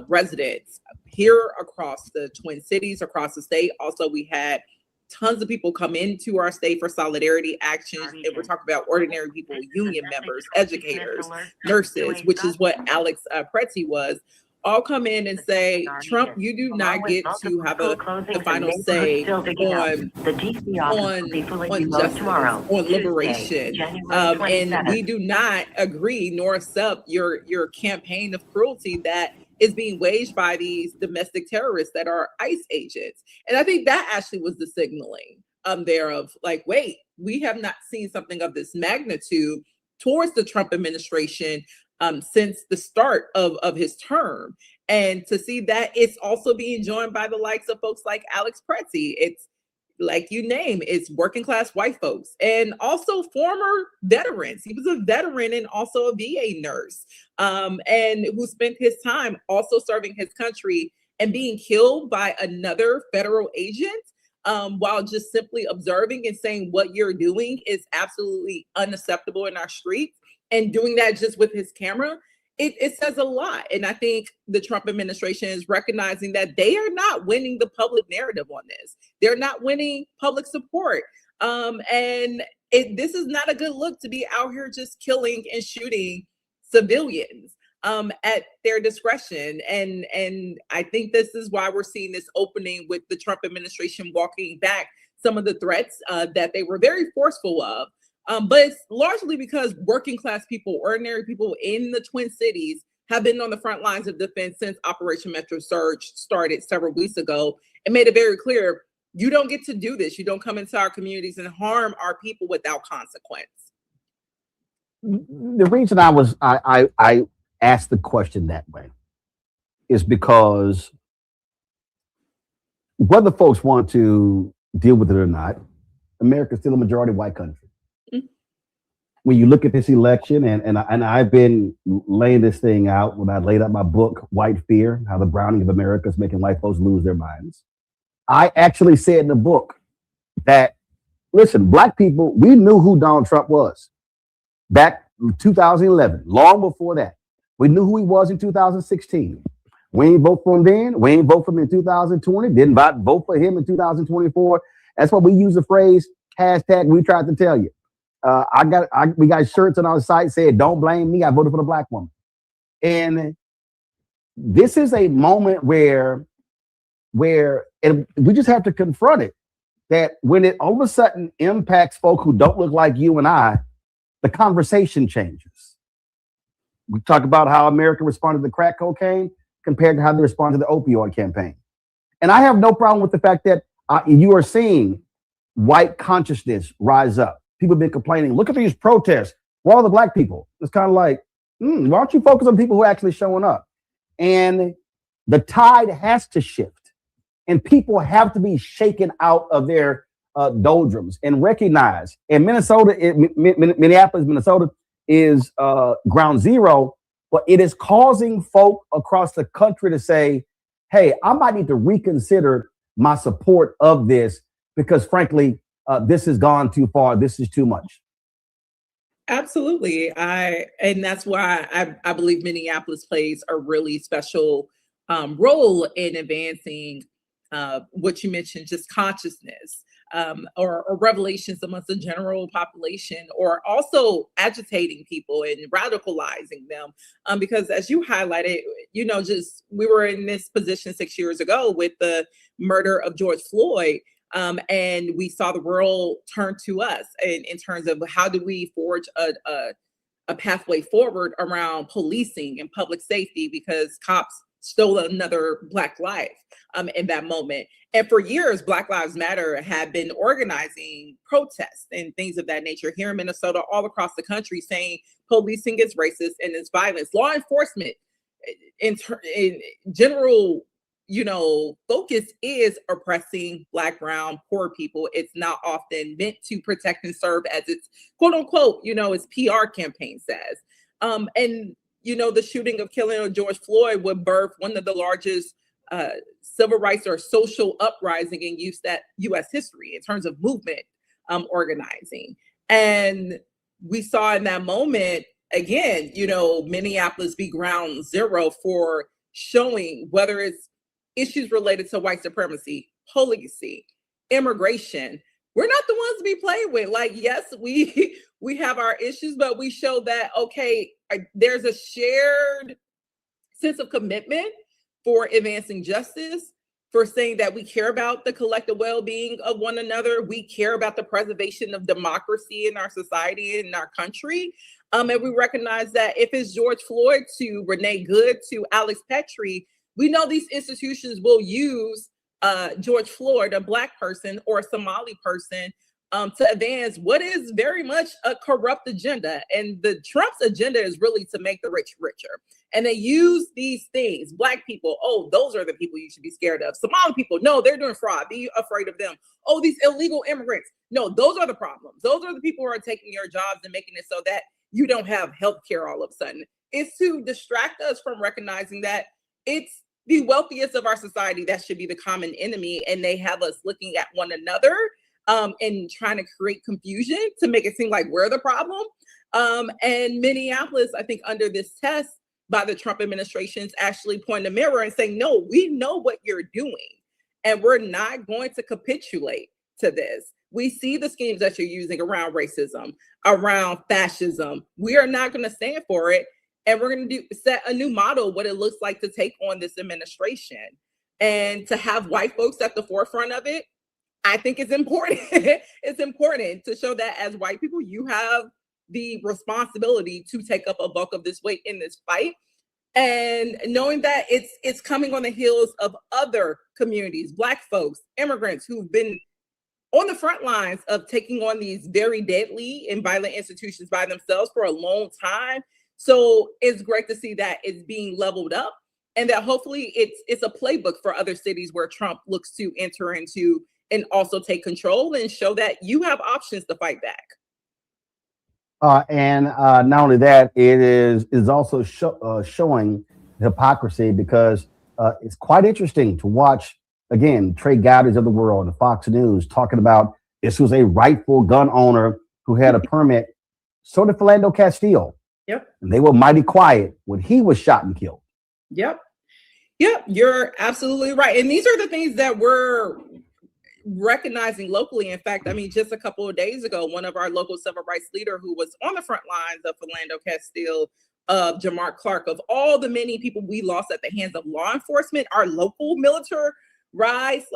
residents here across the Twin Cities, across the state. Also, we had tons of people come into our state for solidarity actions. And we're talking about ordinary people, union members, educators, nurses, which is what Alex Preddy was, all come in and say, Trump, you do not get to have the final say on justice, on liberation. And we do not agree nor accept your campaign of cruelty that is being waged by these domestic terrorists that are ICE agents. And I think that actually was the signaling there of like, wait, we have not seen something of this magnitude towards the Trump administration since the start of his term. And to see that it's also being joined by the likes of folks like Alex Preddy. It's like you name, it's working class white folks and also former veterans. He was a veteran and also a VA nurse, and who spent his time also serving his country and being killed by another federal agent while just simply observing and saying what you're doing is absolutely unacceptable in our streets, and doing that just with his camera. It says a lot. And I think the Trump administration is recognizing that they are not winning the public narrative on this. They're not winning public support. And this is not a good look to be out here just killing and shooting civilians at their discretion. And I think this is why we're seeing this opening with the Trump administration walking back some of the threats that they were very forceful of. But it's largely because working class people, ordinary people in the Twin Cities have been on the front lines of defense since Operation Metro Surge started several weeks ago, and made it very clear, you don't get to do this. You don't come into our communities and harm our people without consequence. The reason I asked the question that way is because whether folks want to deal with it or not, America is still a majority white country. When you look at this election, and I've been laying this thing out when I laid out my book, White Fear, How the Browning of America is Making White Folks Lose Their Minds. I actually said in the book that, listen, black people, we knew who Donald Trump was back in 2011, long before that. We knew who he was in 2016. We ain't vote for him then. We ain't vote for him in 2020. Didn't vote for him in 2024. That's why we use the phrase, hashtag we tried to tell you. We got shirts on our site saying, don't blame me, I voted for the black woman. And this is a moment where and we just have to confront it, that when it all of a sudden impacts folk who don't look like you and I, the conversation changes. We talk about how America responded to crack cocaine compared to how they responded to the opioid campaign. And I have no problem with the fact that you are seeing white consciousness rise up. People have been complaining, look at these protests. Where are the black people? It's kind of like, why don't you focus on people who are actually showing up? And the tide has to shift. And people have to be shaken out of their doldrums and recognize. And Minnesota, Minneapolis, Minnesota is ground zero, but it is causing folk across the country to say, hey, I might need to reconsider my support of this because, frankly, this has gone too far. This is too much. Absolutely. And that's why I believe Minneapolis plays a really special role in advancing what you mentioned, just consciousness or revelations amongst the general population, or also agitating people and radicalizing them. Because as you highlighted, just we were in this position 6 years ago with the murder of George Floyd. And we saw the world turn to us in terms of how do we forge a pathway forward around policing and public safety, because cops stole another Black life in that moment. And for years, Black Lives Matter had been organizing protests and things of that nature here in Minnesota, all across the country, saying policing is racist and it's violence. Law enforcement in general, focus is oppressing Black, brown, poor people. It's not often meant to protect and serve as its quote unquote, its PR campaign says. And the shooting of killing of George Floyd would birth one of the largest civil rights or social uprising in U.S. history in terms of movement organizing. And we saw in that moment, again, Minneapolis be ground zero for showing whether it's issues related to white supremacy, policy, immigration. We're not the ones to be played with. Like, yes, we have our issues, but we show that, okay, there's a shared sense of commitment for advancing justice, for saying that we care about the collective well-being of one another. We care about the preservation of democracy in our society and in our country. And we recognize that if it's George Floyd to Renee Good to Alex Petrie, we know these institutions will use George Floyd, a Black person or a Somali person, to advance what is very much a corrupt agenda. And the Trump's agenda is really to make the rich richer. And they use these things. Black people, oh, those are the people you should be scared of. Somali people, no, they're doing fraud. Be afraid of them. Oh, these illegal immigrants. No, those are the problems. Those are the people who are taking your jobs and making it so that you don't have health care all of a sudden. It's to distract us from recognizing that it's the wealthiest of our society that should be the common enemy. And they have us looking at one another and trying to create confusion to make it seem like we're the problem. And Minneapolis, I think under this test by the Trump administration, is actually pointing the mirror and saying, no, we know what you're doing. And we're not going to capitulate to this. We see the schemes that you're using around racism, around fascism. We are not going to stand for it. And we're going to set a new model, what it looks like to take on this administration. And to have white folks at the forefront of it, I think it's important. It's important to show that as white people, you have the responsibility to take up a bulk of this weight in this fight. And knowing that it's coming on the heels of other communities, Black folks, immigrants who've been on the front lines of taking on these very deadly and violent institutions by themselves for a long time. So it's great to see that it's being leveled up, and that hopefully it's a playbook for other cities where Trump looks to enter into and also take control and show that you have options to fight back. And not only that, it is also showing hypocrisy, because it's quite interesting to watch, again, Trey Gowdy's of the world and Fox News talking about this was a rightful gun owner who had a permit. So did Philando Castile. Yep. And they were mighty quiet when he was shot and killed. Yep. Yep. You're absolutely right. And these are the things that we're recognizing locally. In fact, I mean, just a couple of days ago, one of our local civil rights leader who was on the front lines of Philando Castile, of Jamar Clark, of all the many people we lost at the hands of law enforcement, our local militarized,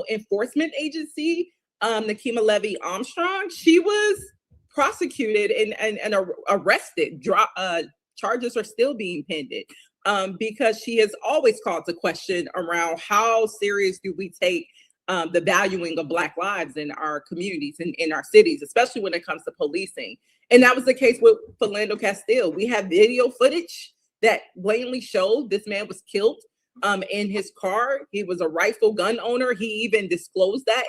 enforcement agency, Nakima Levy Armstrong, she was prosecuted and arrested. Charges are still being pended because she has always called to question around how serious do we take the valuing of Black lives in our communities and in our cities, especially when it comes to policing. And that was the case with Philando Castile. We have video footage that blatantly showed this man was killed in his car. He was a rightful gun owner. He even disclosed that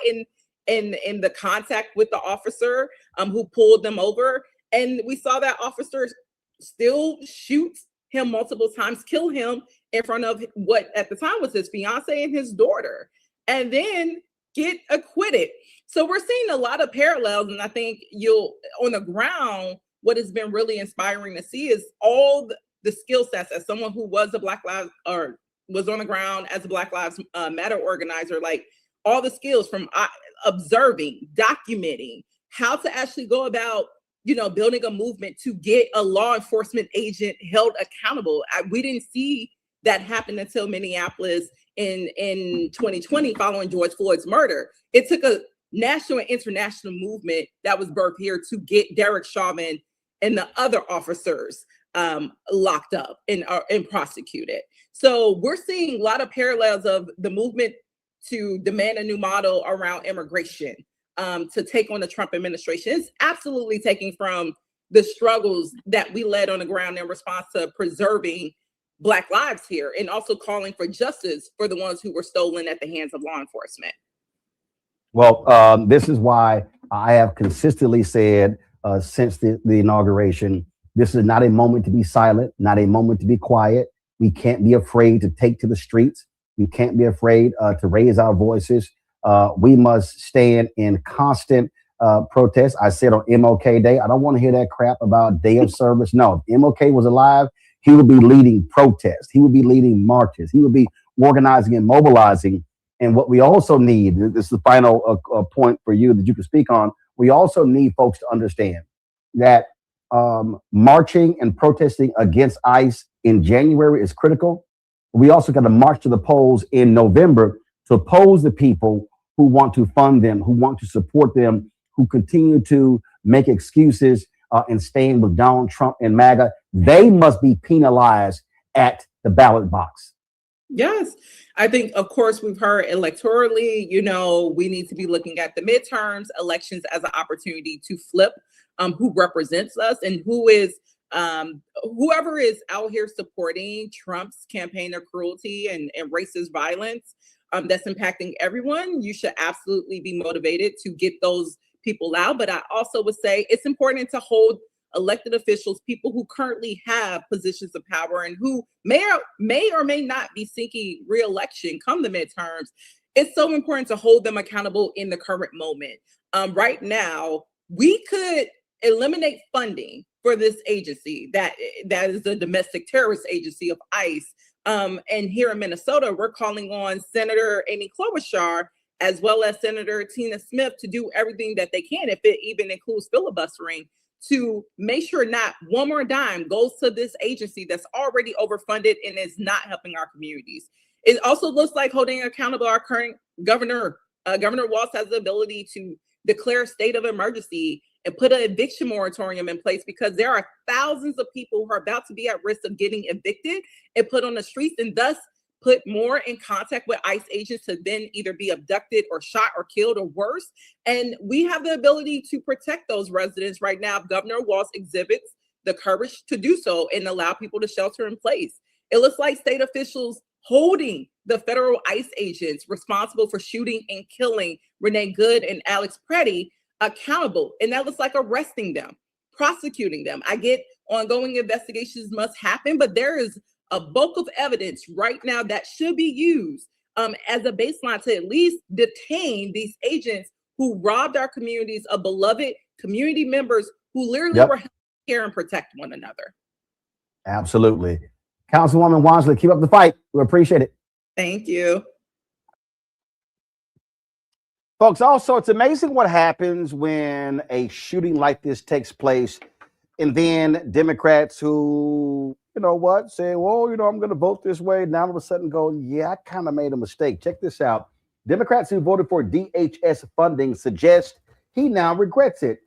in the contact with the officer who pulled them over. And we saw that officer still shoot him multiple times, kill him in front of what at the time was his fiance and his daughter, and then get acquitted. So we're seeing a lot of parallels. And I think on the ground, what has been really inspiring to see is all the skill sets as someone who was a Black Lives or was on the ground as a Black Lives Matter organizer, like all the skills from observing, documenting, how to actually go about, building a movement to get a law enforcement agent held accountable. We didn't see that happen until Minneapolis in 2020 following George Floyd's murder. It took a national and international movement that was birthed here to get Derek Chauvin and the other officers locked up and prosecuted. So we're seeing a lot of parallels of the movement to demand a new model around immigration, to take on the Trump administration. It's absolutely taking from the struggles that we led on the ground in response to preserving Black lives here, and also calling for justice for the ones who were stolen at the hands of law enforcement. Well, this is why I have consistently said since the inauguration, this is not a moment to be silent, not a moment to be quiet. We can't be afraid to take to the streets. We can't be afraid to raise our voices. We must stand in constant protest. I said on MLK Day, I don't want to hear that crap about day of service. No, if MLK was alive, he would be leading protests. He would be leading marches. He would be organizing and mobilizing. And what we also need, this is the final point for you that you can speak on, we also need folks to understand that marching and protesting against ICE in January is critical. We also got to march to the polls in November to oppose the people who want to fund them, who want to support them, who continue to make excuses and stand with Donald Trump and MAGA. They must be penalized at the ballot box. Yes. I think, of course, we've heard electorally, we need to be looking at the midterms, elections as an opportunity to flip who represents us and who is whoever is out here supporting Trump's campaign of cruelty and racist violence that's impacting everyone. You should absolutely be motivated to get those people out. But I also would say it's important to hold elected officials, people who currently have positions of power and who may or may not be seeking re-election come the midterms. It's so important to hold them accountable in the current moment. Right now, we could eliminate funding for this agency that is the domestic terrorist agency of ICE. And here in Minnesota, we're calling on Senator Amy Klobuchar as well as Senator Tina Smith to do everything that they can, if it even includes filibustering, to make sure not one more dime goes to this agency that's already overfunded and is not helping our communities. It also looks like holding accountable our current governor. Governor Walz has the ability to declare a state of emergency and put an eviction moratorium in place, because there are thousands of people who are about to be at risk of getting evicted and put on the streets, and thus put more in contact with ICE agents to then either be abducted or shot or killed or worse. And we have the ability to protect those residents right now if Governor Walz exhibits the courage to do so and allow people to shelter in place. It looks like state officials holding the federal ICE agents responsible for shooting and killing Renee Good and Alex Preddy accountable. And that looks like arresting them, prosecuting them. I get ongoing investigations must happen, but there is a bulk of evidence right now that should be used as a baseline to at least detain these agents who robbed our communities of beloved community members who literally were helping care and protect one another. Absolutely. Councilwoman Wansley, keep up the fight. We appreciate it. Thank you. Folks, also, it's amazing what happens when a shooting like this takes place, and then Democrats who, say, well, I'm going to vote this way. Now all of a sudden go, yeah, I kind of made a mistake. Check this out. Democrats who voted for DHS funding suggest he now regrets it.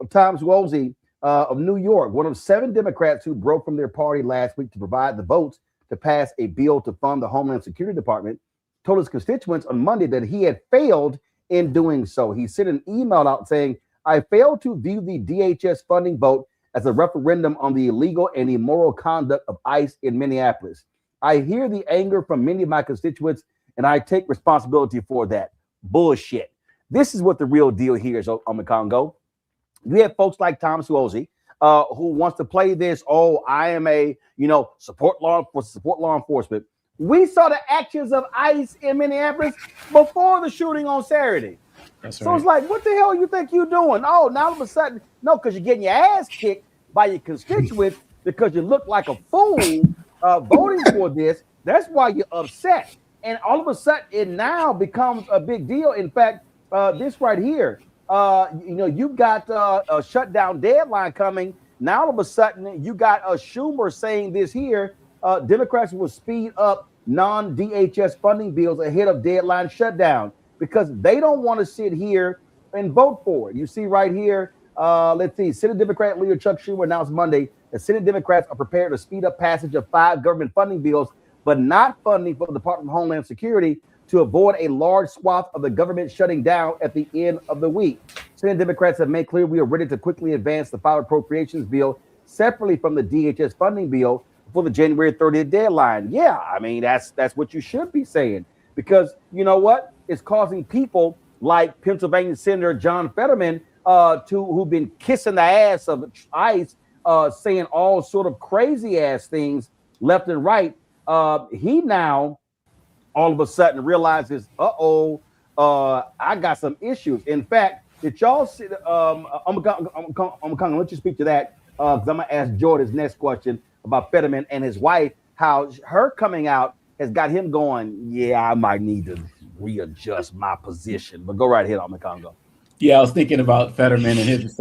Tom Suozzi of New York, one of 7 Democrats who broke from their party last week to provide the votes to pass a bill to fund the Homeland Security Department, told his constituents on Monday that he had failed in doing so. He sent an email out saying, I failed to view the DHS funding vote as a referendum on the illegal and immoral conduct of ICE in Minneapolis. I hear the anger from many of my constituents, and I take responsibility for that. Bullshit. This is what the real deal here is on the Congo. You have folks like Tom Suozzi, who wants to play this. Oh, I am a support law enforcement. We saw the actions of ICE in Minneapolis before the shooting on Saturday. That's right. So it's like, what the hell you think you're doing? Oh, now all of a sudden, no, because you're getting your ass kicked by your constituents because you look like a fool voting for this. That's why you're upset. And all of a sudden, it now becomes a big deal. In fact, this right here, you've got a shutdown deadline coming. Now, all of a sudden, you got a Schumer saying this here. Democrats will speed up non-DHS funding bills ahead of deadline shutdown because they don't want to sit here and vote for it. You see right here, let's see, Senate Democrat leader Chuck Schumer announced Monday that Senate Democrats are prepared to speed up passage of 5 government funding bills, but not funding for the Department of Homeland Security to avoid a large swath of the government shutting down at the end of the week. Senate Democrats have made clear we are ready to quickly advance the file appropriations bill separately from the DHS funding bill for the January 30th deadline. Yeah, I mean, that's what you should be saying, because you know what? It's causing people like Pennsylvania Senator John Fetterman who've been kissing the ass of ICE, saying all sort of crazy ass things left and right. He now all of a sudden realizes, I got some issues. In fact, did y'all see? I'm gonna let you speak to that because I'm gonna ask Jordan's next question about Fetterman and his wife, how her coming out has got him going, yeah, I might need to readjust my position. But go right ahead on the Congo. Yeah, I was thinking about Fetterman and his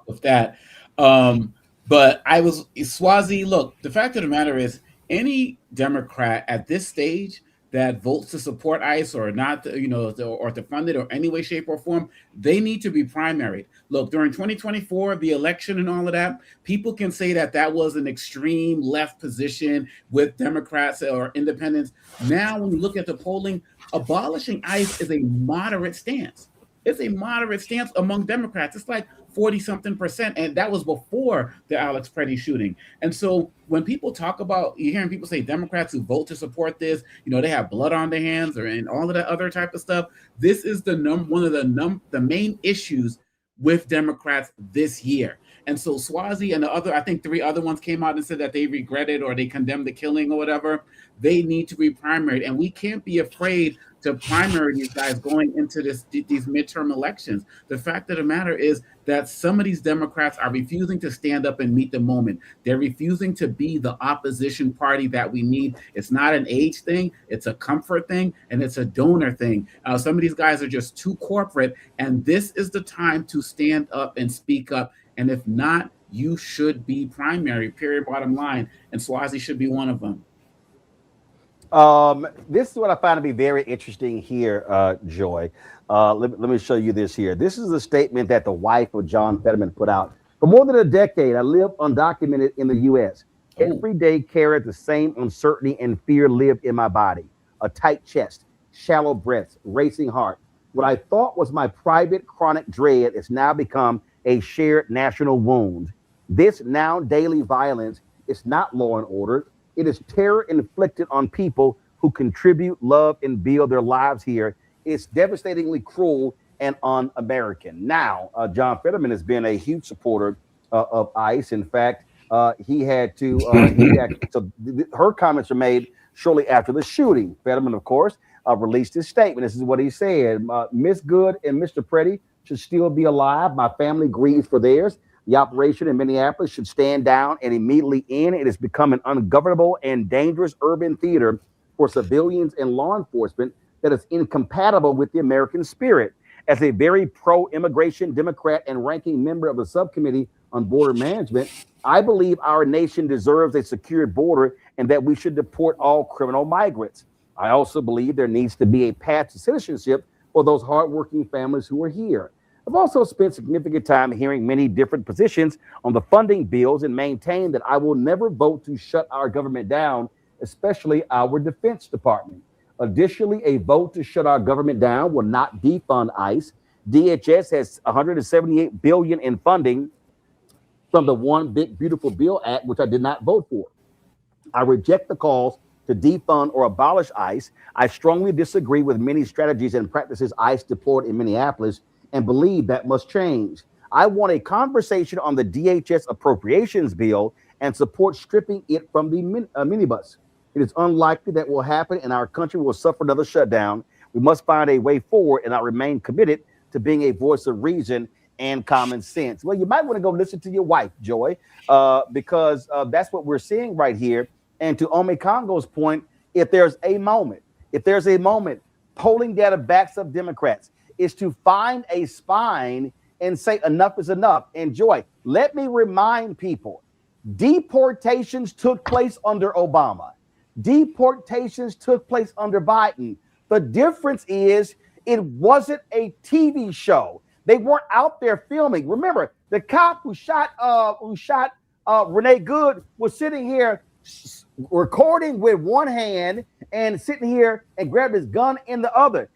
with that. But I was Swazi. Look, the fact of the matter is, any Democrat at this stage that votes to support ICE or not, or to fund it or any way, shape, or form, they need to be primaried. Look, during 2024, the election and all of that, people can say that was an extreme left position with Democrats or independents. Now, when you look at the polling, abolishing ICE is a moderate stance. It's a moderate stance among Democrats. It's like 40-something%. And that was before the Alex Preddy shooting. And so when people talk about, you're hearing people say Democrats who vote to support this, they have blood on their hands and all of that other type of stuff. This is one of the main issues with Democrats this year. And so Swazi and I think 3 other ones came out and said that they regretted or they condemned the killing or whatever. They need to be primaried. And we can't be afraid to primary these guys going into these midterm elections. The fact of the matter is that some of these Democrats are refusing to stand up and meet the moment. They're refusing to be the opposition party that we need. It's not an age thing, it's a comfort thing, and it's a donor thing. Some of these guys are just too corporate, and this is the time to stand up and speak up. And if not, you should be primary, period, bottom line. And Swazi should be one of them. This is what I find to be very interesting here, Joy. Let me show you this here. This is a statement that the wife of John Fetterman put out. For more than a decade, I lived undocumented in the U.S. Every day carried the same uncertainty and fear lived in my body. A tight chest, shallow breaths, racing heart. What I thought was my private chronic dread has now become a shared national wound. This now daily violence is not law and order. It is terror inflicted on people who contribute, love, and build their lives here. It's devastatingly cruel and un-American. Now, John Fetterman has been a huge supporter of ICE. In fact, he had to. Her comments are made shortly after the shooting. Fetterman, of course, released his statement. This is what he said: Miss Good and Mr. Preddy should still be alive. My family grieves for theirs. The operation in Minneapolis should stand down and immediately end. It has become an ungovernable and dangerous urban theater for civilians and law enforcement that is incompatible with the American spirit. As a very pro-immigration Democrat and ranking member of the subcommittee on border management, I believe our nation deserves a secure border and that we should deport all criminal migrants. I also believe there needs to be a path to citizenship for those hardworking families who are here. I've also spent significant time hearing many different positions on the funding bills and maintain that I will never vote to shut our government down, especially our Defense Department. Additionally, a vote to shut our government down will not defund ICE. DHS has $178 billion in funding from the One Big Beautiful Bill Act, which I did not vote for. I reject the calls to defund or abolish ICE. I strongly disagree with many strategies and practices ICE deployed in Minneapolis and believe that must change. I want a conversation on the DHS appropriations bill and support stripping it from the minibus. It is unlikely that will happen and our country will suffer another shutdown. We must find a way forward, and I remain committed to being a voice of reason and common sense. Well, you might want to go listen to your wife, Joy, because that's what we're seeing right here. And to Ome Congo's point, if there's a moment, polling data backs up Democrats, is to find a spine and say enough is enough. And Joy, let me remind people, deportations took place under Obama. Deportations took place under Biden. The difference is it wasn't a TV show. They weren't out there filming. Remember, the cop who shot Renee Good was sitting here recording with one hand and sitting here and grabbed his gun in the other.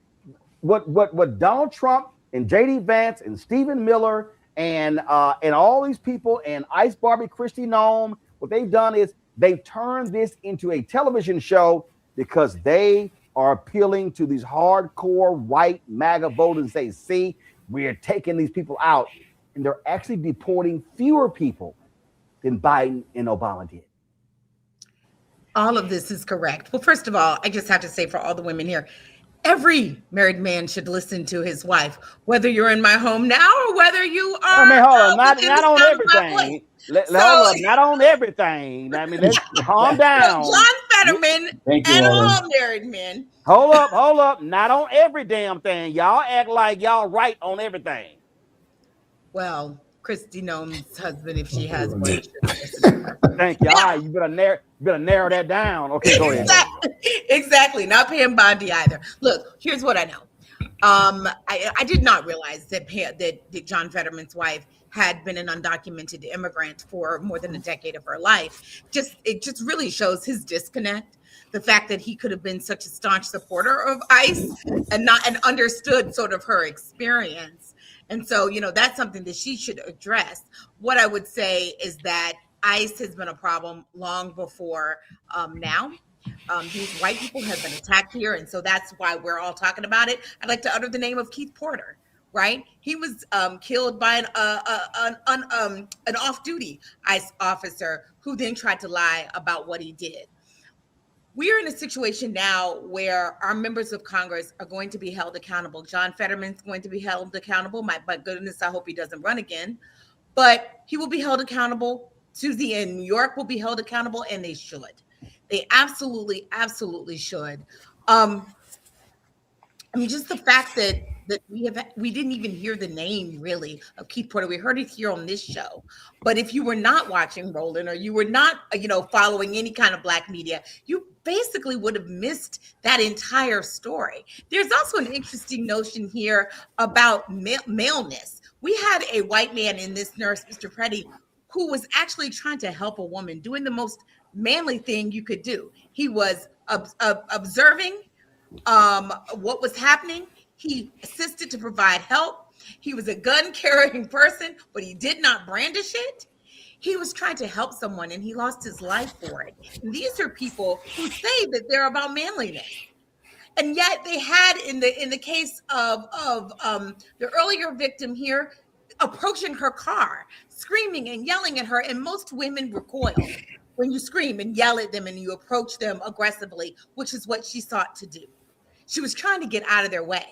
What Donald Trump and J.D. Vance and Stephen Miller and all these people and Ice Barbie Christy Nome, what they've done is they've turned this into a television show because they are appealing to these hardcore white MAGA voters and say, see, we're taking these people out. And they're actually deporting fewer people than Biden and Obama did. All of this is correct. Well, first of all, I just have to say for all the women here, every married man should listen to his wife, whether you're in my home now or whether you are. I mean, hold on, not on everything. Hold up, not on everything. I mean, let's calm down. John Fetterman and all married men. Hold up, not on every damn thing. Y'all act like y'all right on everything. Well, Christy Nome's husband, if she has one. Thank you. All right, you better narrow that down. Okay, go ahead. Exactly. Not paying Bondi either. Look, here's what I know. I did not realize that John Fetterman's wife had been an undocumented immigrant for more than a decade of her life. It just really shows his disconnect. The fact that he could have been such a staunch supporter of ICE and understood sort of her experience. And so, that's something that she should address. What I would say is that ICE has been a problem long before now. These white people have been attacked here, and so that's why we're all talking about it. I'd like to utter the name of Keith Porter, right? He was killed by an off-duty ICE officer who then tried to lie about what he did. We are in a situation now where our members of Congress are going to be held accountable. John Fetterman's going to be held accountable. My goodness, I hope he doesn't run again. But he will be held accountable. Susie in New York will be held accountable, and they should. They absolutely, absolutely should. Just the fact that we didn't even hear the name really of Keith Porter. We heard it here on this show. But if you were not watching Roland or you were not, following any kind of Black media, you basically would have missed that entire story. There's also an interesting notion here about maleness. We had a white man in this nurse, Mr. Preddy, who was actually trying to help a woman, doing the most manly thing you could do. He was observing what was happening. He assisted to provide help. He was a gun-carrying person, but he did not brandish it. He was trying to help someone, and he lost his life for it. And these are people who say that they're about manliness, and yet they had in the case of the earlier victim here, approaching her car, screaming and yelling at her, and most women recoil when you scream and yell at them and you approach them aggressively, which is what she sought to do. She was trying to get out of their way.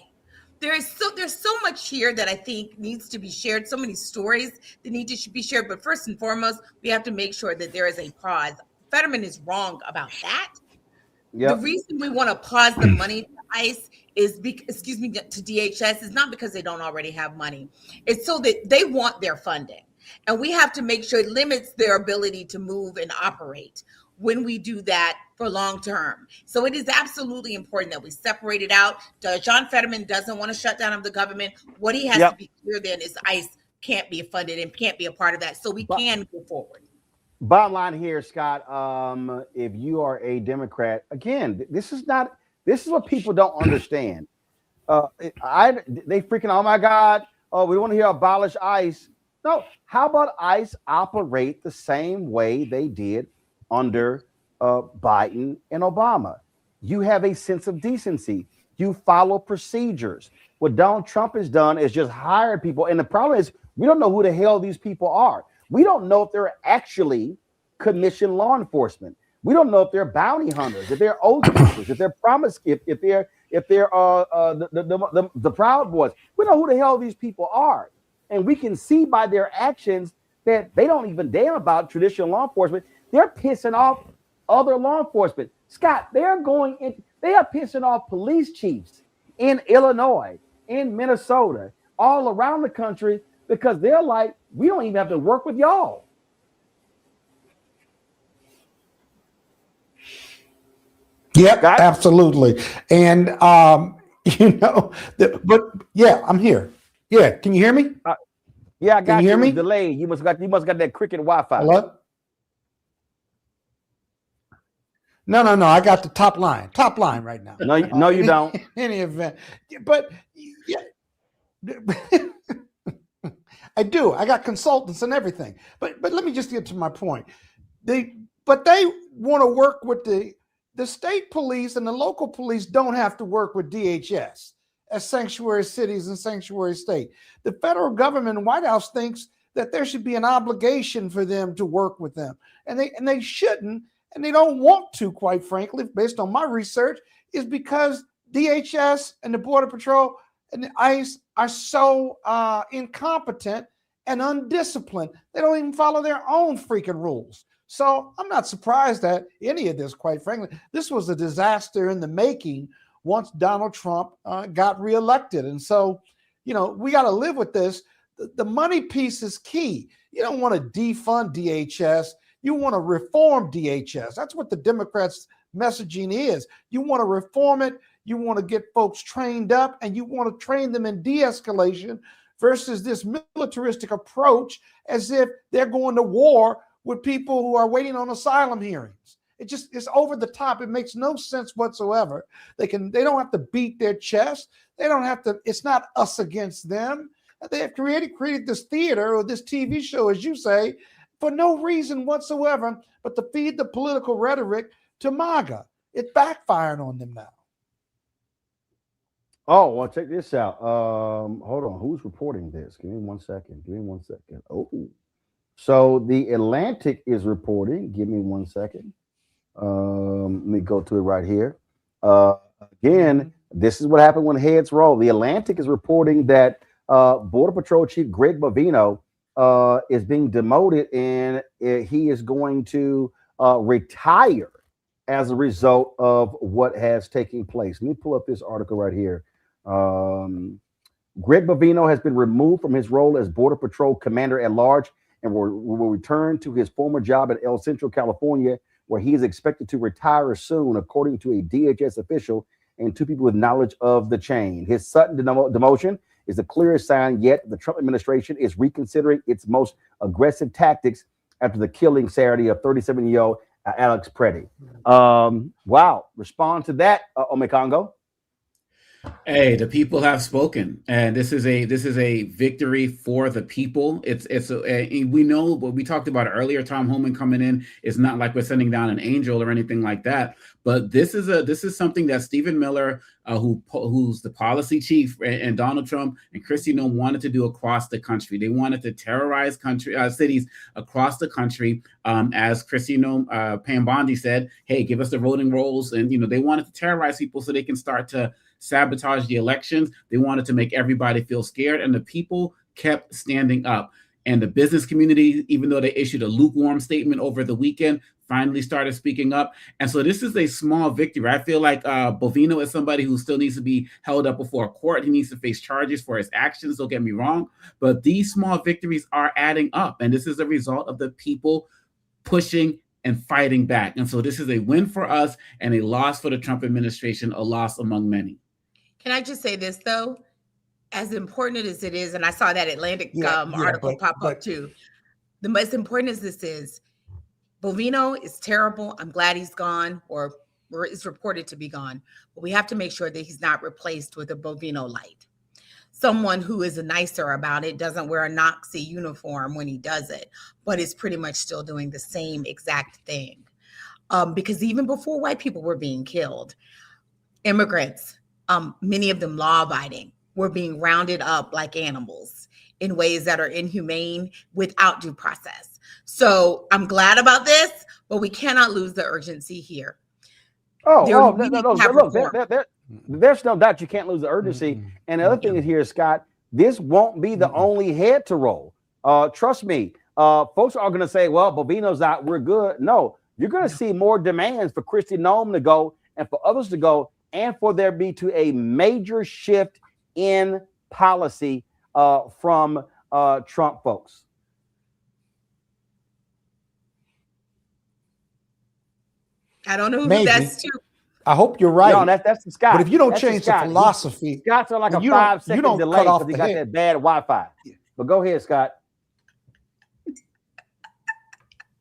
There's so much here that I think needs to be shared, so many stories that need to be shared. But first and foremost, we have to make sure that there is a pause. Fetterman is wrong about that. Yep. The reason we want to pause the money to ICE to DHS is not because they don't already have money. It's so that they want their funding. And we have to make sure it limits their ability to move and operate when we do that for long term. So it is absolutely important that we separate it out. John Fetterman doesn't want to shut down of the government. What he has to be clear then is ICE can't be funded and can't be a part of that. So we can go forward. Bottom line here, Scott, if you are a Democrat, again, this is what people don't understand. They freaking, oh my God, we want to hear abolish ICE. No, how about ICE operate the same way they did under Biden and Obama. You have a sense of decency. You follow procedures. What Donald Trump has done is just hired people. And the problem is we don't know who the hell these people are. We don't know if they're actually commissioned law enforcement. We don't know if they're bounty hunters, if they're oath keepers, if they're promise, if they're the Proud Boys. We know who the hell these people are, and we can see by their actions that they don't even damn about traditional law enforcement. They're pissing off other law enforcement. Scott, they are pissing off police chiefs in Illinois, in Minnesota, all around the country because they're like, we don't even have to work with y'all. Yep, absolutely. And but yeah, I'm here. Yeah, can you hear me? Yeah, I got you. Hear me? Delayed. You must got that cricket Wi-Fi. Hello? No. I got the top line right now. No, you don't. In any event, but yeah, I do. I got consultants and everything. But let me just get to my point. They want to work with the state police, and the local police don't have to work with DHS as sanctuary cities and sanctuary state. The federal government and White House thinks that there should be an obligation for them to work with them, and they shouldn't. And they don't want to, quite frankly, based on my research, is because DHS and the Border Patrol and the ICE are so incompetent and undisciplined. They don't even follow their own freaking rules. So I'm not surprised at any of this, quite frankly. This was a disaster in the making once Donald Trump got reelected. And so, we got to live with this. The money piece is key. You don't want to defund DHS. You want to reform DHS. That's what the Democrats' messaging is. You want to reform it. You want to get folks trained up, and you want to train them in de-escalation versus this militaristic approach as if they're going to war with people who are waiting on asylum hearings. It's over the top. It makes no sense whatsoever. They don't have to beat their chest. They don't have to. It's not us against them. They have created this theater or this TV show, as you say, for no reason whatsoever, but to feed the political rhetoric to MAGA. It's backfiring on them now. Oh, well, check this out. Hold on. Who's reporting this? Give me one second. Oh, so the Atlantic is reporting. Give me 1 second. Let me go to it right here. Again, this is what happened when heads roll. The Atlantic is reporting that Border Patrol Chief Greg Bovino is being demoted, and he is going to retire as a result of what has taken place. Let me pull up this article right here. Greg Bovino has been removed from his role as Border Patrol Commander at Large and will return to his former job at El Centro, California, where he is expected to retire soon, according to a DHS official and two people with knowledge of the chain. His sudden demotion is the clearest sign yet the Trump administration is reconsidering its most aggressive tactics after the killing Saturday of 37-year-old Alex Preddy. Wow. Respond to that, Omekongo. Hey, the people have spoken, and this is a victory for the people. We know what we talked about earlier. Tom Homan coming in is not like we're sending down an angel or anything like that. But this is something that Stephen Miller, who's the policy chief, and Donald Trump and Kristi Noem wanted to do across the country. They wanted to terrorize cities across the country. As Kristi Noem, Pam Bondi said, "Hey, give us the voting rolls," and they wanted to terrorize people so they can start to sabotage the elections. They wanted to make everybody feel scared, and the people kept standing up. And the business community, even though they issued a lukewarm statement over the weekend, finally started speaking up. And so this is a small victory. I feel like Bovino is somebody who still needs to be held up before a court. He needs to face charges for his actions, don't get me wrong. But these small victories are adding up. And this is a result of the people pushing and fighting back. And so this is a win for us and a loss for the Trump administration, a loss among many. Can I just say this, though? As important as it is, and I saw that Atlantic article pop up too, the most important as this is, Bovino is terrible. I'm glad he's gone, or is reported to be gone. But we have to make sure that he's not replaced with a Bovino light. Someone who is nicer about it, doesn't wear a Nazi uniform when he does it, but is pretty much still doing the same exact thing. because even before white people were being killed, immigrants, many of them law-abiding, were being rounded up like animals in ways that are inhumane without due process. So I'm glad about this, but we cannot lose the urgency here. There's no doubt you can't lose the urgency. And the other thing is here, Scott, this won't be the only head to roll. Trust me, folks are going to say, well, Bovino's out, we're good. No, you're going to see more demands for Kristi Noem to go and for others to go, and for there be to a major shift in policy from Trump folks. I don't know who Maybe. that's to. I hope you're right. No, that's the Scott. But if you don't That's change the Scott. philosophy, Scott's on like a you 5-second don't delay cut off because he the got head. that bad Wi-Fi. But go ahead, Scott.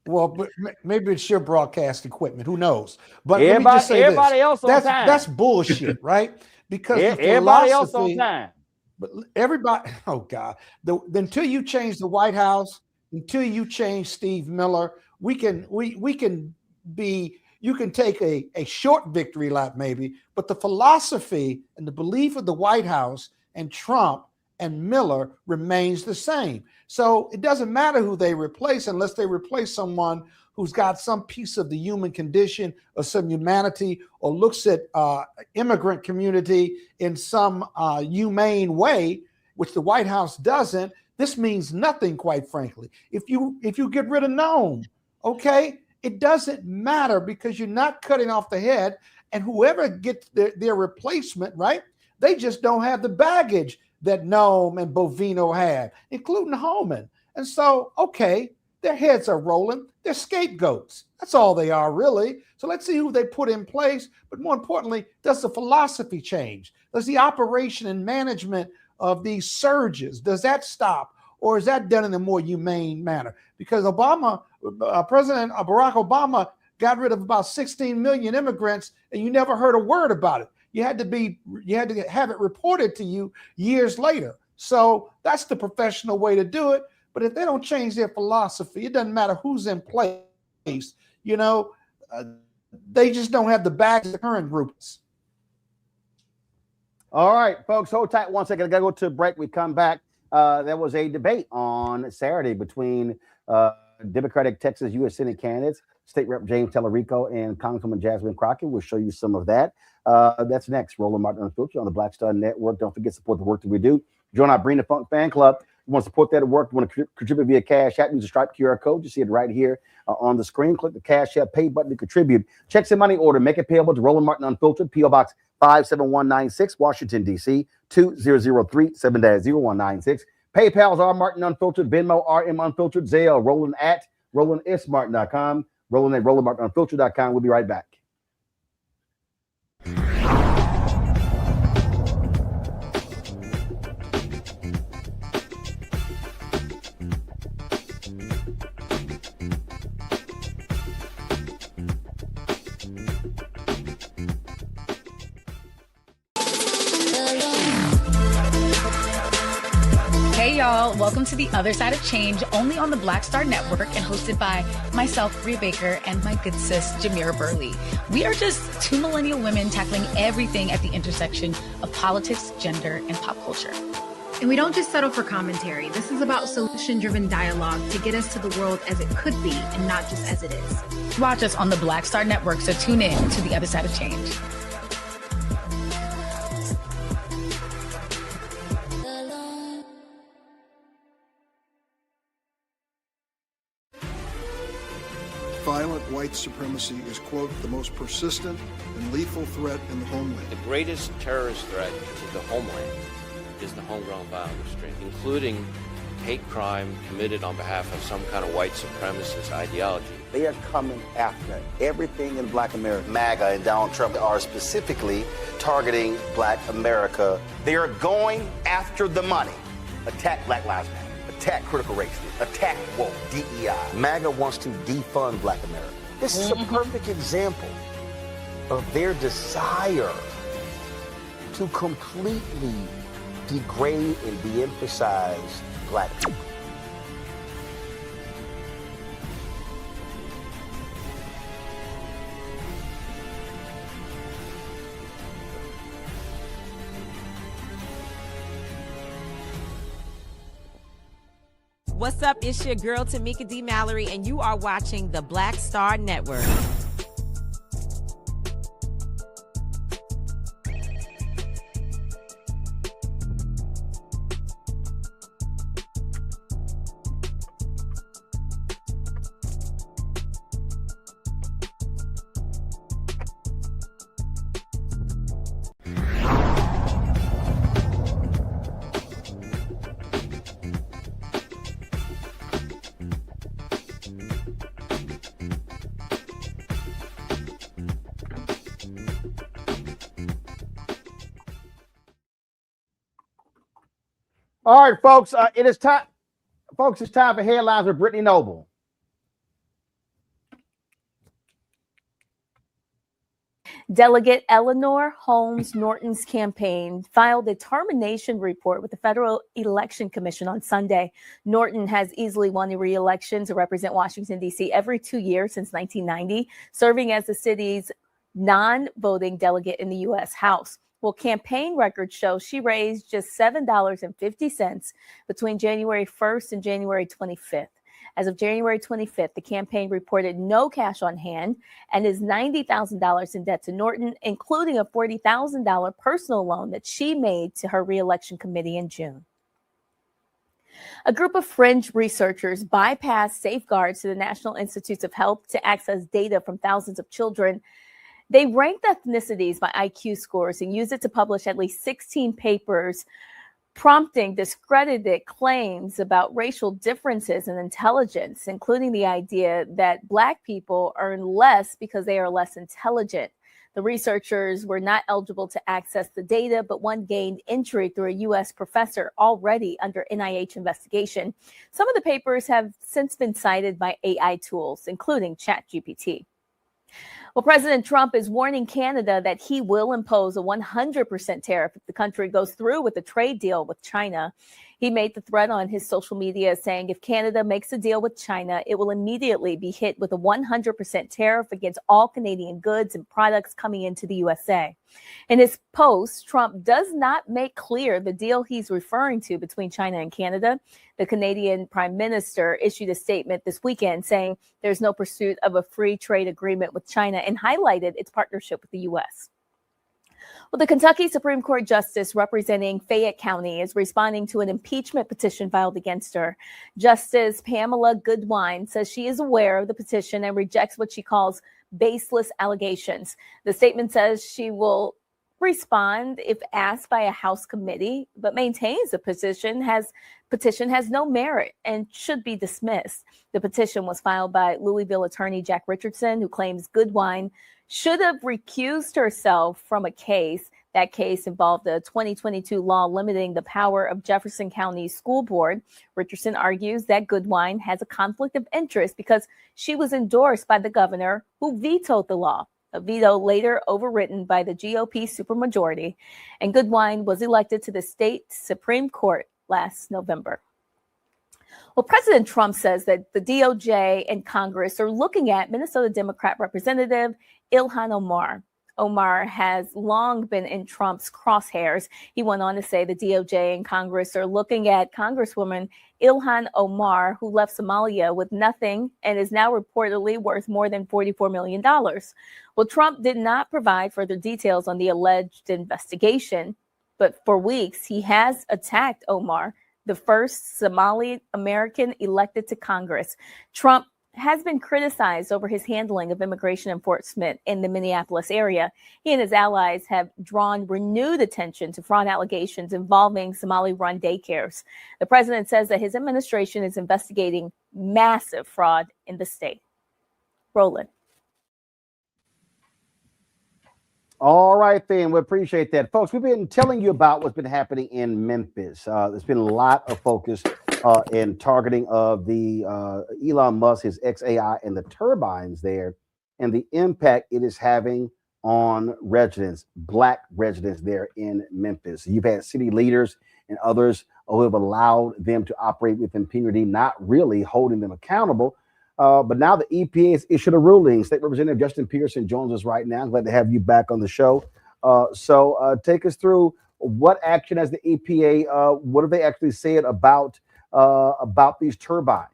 Well, but maybe it's your broadcast equipment. Who knows? But Everybody, let me just say everybody this. else on time. That's bullshit, right? Because the Everybody else on philosophy, time. but everybody, oh God, until you change the White House, until you change Steve Miller, we can be. You can take a short victory lap maybe, but the philosophy and the belief of the White House and Trump and Miller remains the same. So it doesn't matter who they replace unless they replace someone who's got some piece of the human condition or some humanity or looks at immigrant community in some humane way, which the White House doesn't. This means nothing, quite frankly. If you get rid of Noem, okay, it doesn't matter because you're not cutting off the head, and whoever gets their replacement, right? They just don't have the baggage that Noem and Bovino had, including Holman. And so, okay, their heads are rolling. They're scapegoats. That's all they are, really. So let's see who they put in place. But more importantly, does the philosophy change? Does the operation and management of these surges, does that stop? Or is that done in a more humane manner? Because President Barack Obama got rid of about 16 million immigrants, and you never heard a word about it. You had to have it reported to you years later. So that's the professional way to do it. But if they don't change their philosophy, it doesn't matter who's in place. You know, they just don't have the bags of the current groups. All right, folks, hold tight 1 second. I got to go to a break. We come back. There was a debate on Saturday between Democratic Texas U.S. Senate candidates, State Rep James Tellerico and Congresswoman Jasmine Crockett. We'll show you some of that. That's next. Roland Martin Unfiltered on the Black Star Network. Don't forget to support the work that we do. Join our Bring the Funk fan club. You want to support that work? You want to contribute via Cash App? Use the Stripe QR code. You see it right here on the screen. Click the Cash App pay button to contribute. Checks and money order. Make it payable to Roland Martin Unfiltered, P.O. Box 57196, Washington, D.C. 2003 7-0196. PayPal's R Martin Unfiltered, Venmo RM Unfiltered, Zelle Roland at RolandSMartin.com, Roland at RolandMartinUnfiltered.com. We'll be right back. Hey y'all, welcome to The Other Side of Change, only on the Black Star Network and hosted by myself, Rhea Baker, and my good sis, Jamira Burley. We are just two millennial women tackling everything at the intersection of politics, gender, and pop culture. And we don't just settle for commentary. This is about solution-driven dialogue to get us to the world as it could be and not just as it is. Watch us on the Black Star Network, so tune in to The Other Side of Change. Violent white supremacy is, quote, the most persistent and lethal threat in the homeland. The greatest terrorist threat to the homeland is the homegrown violence stream, including hate crime committed on behalf of some kind of white supremacist ideology. They are coming after everything in Black America. MAGA and Donald Trump are specifically targeting Black America. They are going after the money. Attack Black Lives Matter. Attack critical race theory. Attack woke, DEI. MAGA wants to defund Black America. This is a perfect example of their desire to completely degrade and de-emphasize Black people. What's up? It's your girl, Tamika D. Mallory, and you are watching the Black Star Network. All right, folks, it is time. Folks, it's time for headlines with Brittany Noble. Delegate Eleanor Holmes Norton's campaign filed a termination report with the Federal Election Commission on Sunday. Norton has easily won a re-election to represent Washington, D.C. every 2 years since 1990, serving as the city's non-voting delegate in the U.S. House. Well, campaign records show she raised just $7.50 between January 1st and January 25th. As of January 25th, the campaign reported no cash on hand and is $90,000 in debt to Norton, including a $40,000 personal loan that she made to her re-election committee in June. A group of fringe researchers bypassed safeguards to the National Institutes of Health to access data from thousands of children. They ranked ethnicities by IQ scores and used it to publish at least 16 papers, prompting discredited claims about racial differences in intelligence, including the idea that Black people earn less because they are less intelligent. The researchers were not eligible to access the data, but one gained entry through a U.S. professor already under NIH investigation. Some of the papers have since been cited by AI tools, including ChatGPT. Well, President Trump is warning Canada that he will impose a 100% tariff if the country goes through with a trade deal with China. He made the threat on his social media saying if Canada makes a deal with China, it will immediately be hit with a 100% tariff against all Canadian goods and products coming into the USA. In his post, Trump does not make clear the deal he's referring to between China and Canada. The Canadian Prime Minister issued a statement this weekend saying there's no pursuit of a free trade agreement with China and highlighted its partnership with the U.S. Well, the Kentucky Supreme Court Justice representing Fayette County is responding to an impeachment petition filed against her. Justice Pamela Goodwine says she is aware of the petition and rejects what she calls baseless allegations. The statement says she will respond if asked by a House committee, but maintains the petition has no merit and should be dismissed. The petition was filed by Louisville attorney Jack Richardson, who claims Goodwine should have recused herself from a case. That case involved a 2022 law limiting the power of Jefferson County School Board. Richardson argues that Goodwine has a conflict of interest because she was endorsed by the governor who vetoed the law, a veto later overridden by the GOP supermajority. And Goodwine was elected to the state Supreme Court last November. Well, President Trump says that the DOJ and Congress are looking at Minnesota Democrat Representative Ilhan Omar. Omar has long been in Trump's crosshairs. He went on to say the DOJ and Congress are looking at Congresswoman Ilhan Omar, who left Somalia with nothing and is now reportedly worth more than $44 million. Well, Trump did not provide further details on the alleged investigation, but for weeks he has attacked Omar, the first Somali American elected to Congress. Trump has been criticized over his handling of immigration enforcement in the Minneapolis area. He and his allies have drawn renewed attention to fraud allegations involving Somali-run daycares. The president says that his administration is investigating massive fraud in the state. Roland. All right, then. We appreciate that. Folks, we've been telling you about what's been happening in Memphis. There's been a lot of focus in targeting of the Elon Musk, his XAI, and the turbines there, and the impact it is having on residents, Black residents there in Memphis. You've had city leaders and others who have allowed them to operate with impunity, not really holding them accountable. But now the EPA has issued a ruling. State Representative Justin Pearson joins us right now. Glad to have you back on the show. So take us through what action has the EPA, what have they actually said about about these turbines?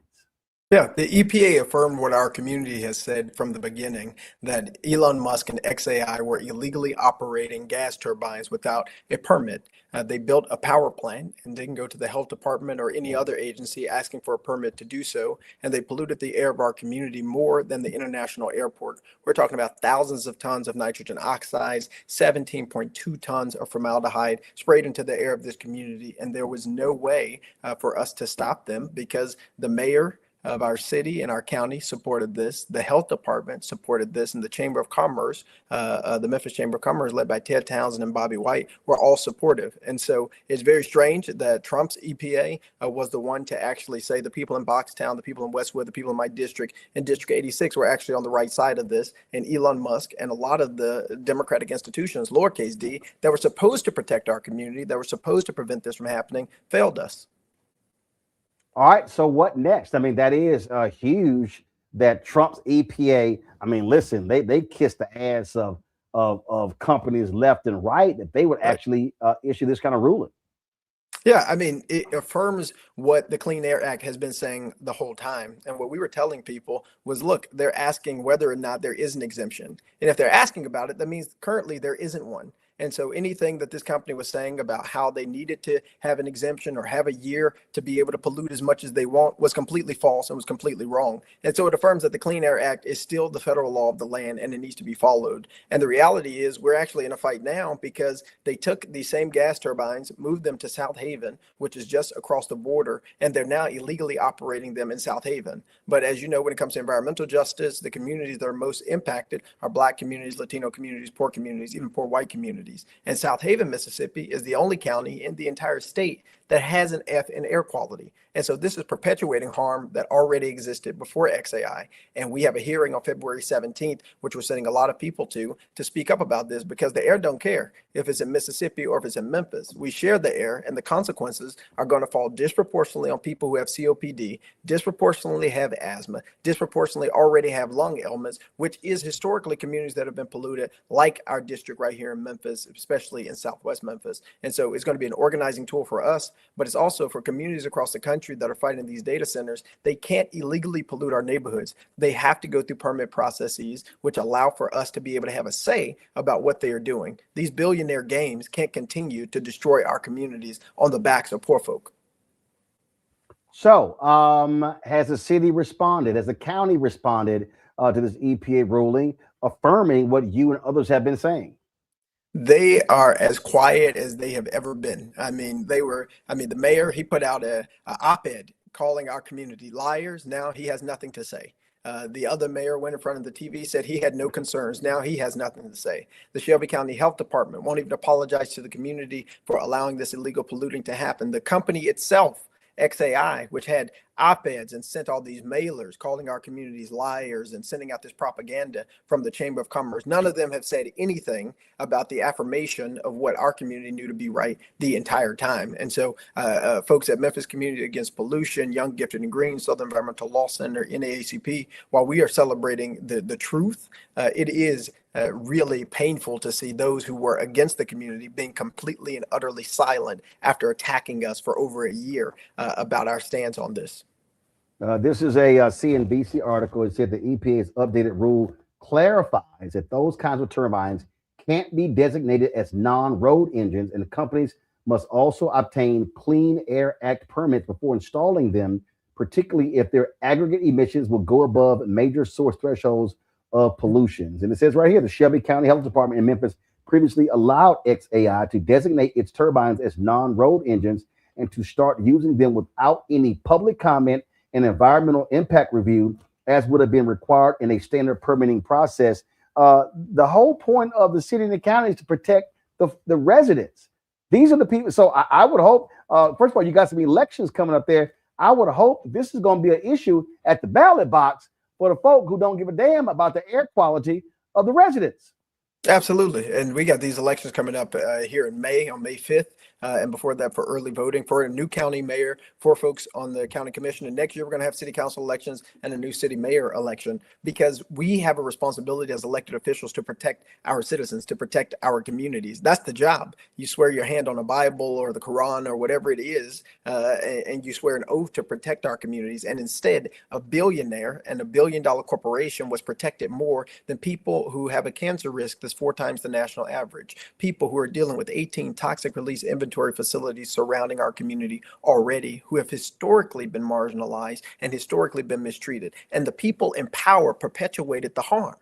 Yeah, the EPA affirmed what our community has said from the beginning, that Elon Musk and XAI were illegally operating gas turbines without a permit. They built a power plant and didn't go to the health department or any other agency asking for a permit to do so. And they polluted the air of our community more than the international airport. We're talking about thousands of tons of nitrogen oxides, 17.2 tons of formaldehyde sprayed into the air of this community. And there was no way for us to stop them because the mayor of our city and our county supported this. The health department supported this, and the Chamber of Commerce, the Memphis Chamber of Commerce, led by Ted Townsend and Bobby White, were all supportive. And so it's very strange that Trump's EPA was the one to actually say the people in Boxtown, the people in Westwood, the people in my district, and District 86 were actually on the right side of this. And Elon Musk and a lot of the Democratic institutions, lowercase d, that were supposed to protect our community, that were supposed to prevent this from happening, failed us. All right, so what next? I mean, that is huge that Trump's EPA, I mean, listen, they kissed the ass of companies left and right that they would actually issue this kind of ruling. Yeah, I mean, it affirms what the Clean Air Act has been saying the whole time. And what we were telling people was, look, they're asking whether or not there is an exemption. And if they're asking about it, that means currently there isn't one. And so anything that this company was saying about how they needed to have an exemption or have a year to be able to pollute as much as they want was completely false and was completely wrong. And so it affirms that the Clean Air Act is still the federal law of the land and it needs to be followed. And the reality is we're actually in a fight now because they took these same gas turbines, moved them to South Haven, which is just across the border, and they're now illegally operating them in South Haven. But as you know, when it comes to environmental justice, the communities that are most impacted are Black communities, Latino communities, poor communities, even poor white communities. And South Haven, Mississippi is the only county in the entire state that has an F in air quality. And so this is perpetuating harm that already existed before XAI. And we have a hearing on February 17th, which we're sending a lot of people to speak up about this because the air don't care if it's in Mississippi or if it's in Memphis. We share the air and the consequences are going to fall disproportionately on people who have COPD, disproportionately have asthma, disproportionately already have lung ailments, which is historically communities that have been polluted like our district right here in Memphis, especially in Southwest Memphis. And so it's going to be an organizing tool for us, but it's also for communities across the country that are fighting these data centers. They can't illegally pollute our neighborhoods. They have to go through permit processes, which allow for us to be able to have a say about what they are doing. These billionaire games can't continue to destroy our communities on the backs of poor folk. So has the city responded? Has the county responded to this EPA ruling, affirming what you and others have been saying? They are as quiet as they have ever been. I mean, the mayor, he put out a op-ed calling our community liars. Now he has nothing to say. The other mayor went in front of the TV, said he had no concerns. Now he has nothing to say. The Shelby County Health Department won't even apologize to the community for allowing this illegal polluting to happen. The company itself, XAI, which had op-eds and sent all these mailers calling our communities liars and sending out this propaganda from the Chamber of Commerce. None of them have said anything about the affirmation of what our community knew to be right the entire time. And so folks at Memphis Community Against Pollution, Young, Gifted, and Green, Southern Environmental Law Center, NAACP, while we are celebrating the truth, it is really painful to see those who were against the community being completely and utterly silent after attacking us for over a year about our stance on this. This is a CNBC article. It said the EPA's updated rule clarifies that those kinds of turbines can't be designated as non-road engines, and the companies must also obtain Clean Air Act permits before installing them, particularly if their aggregate emissions will go above major source thresholds of pollutions. And it says right here, the Shelby County Health Department in Memphis previously allowed XAI to designate its turbines as non-road engines and to start using them without any public comment and environmental impact review, as would have been required in a standard permitting process. The whole point of the city and the county is to protect the residents. These are the people. So I would hope, first of all, you got some elections coming up there. I would hope this is going to be an issue at the ballot box for the folk who don't give a damn about the air quality of the residents. Absolutely. And we got these elections coming up here in May, on May 5th. and before that for early voting, for a new county mayor, for folks on the county commission. And next year, we're going to have city council elections and a new city mayor election, because we have a responsibility as elected officials to protect our citizens, to protect our communities. That's the job. You swear your hand on a Bible or the Quran or whatever it is, and you swear an oath to protect our communities. And instead, a billionaire and $1 billion corporation was protected more than people who have a cancer risk that's 4 times the national average, people who are dealing with 18 toxic release inventory facilities surrounding our community already, who have historically been marginalized and historically been mistreated. And the people in power perpetuated the harm.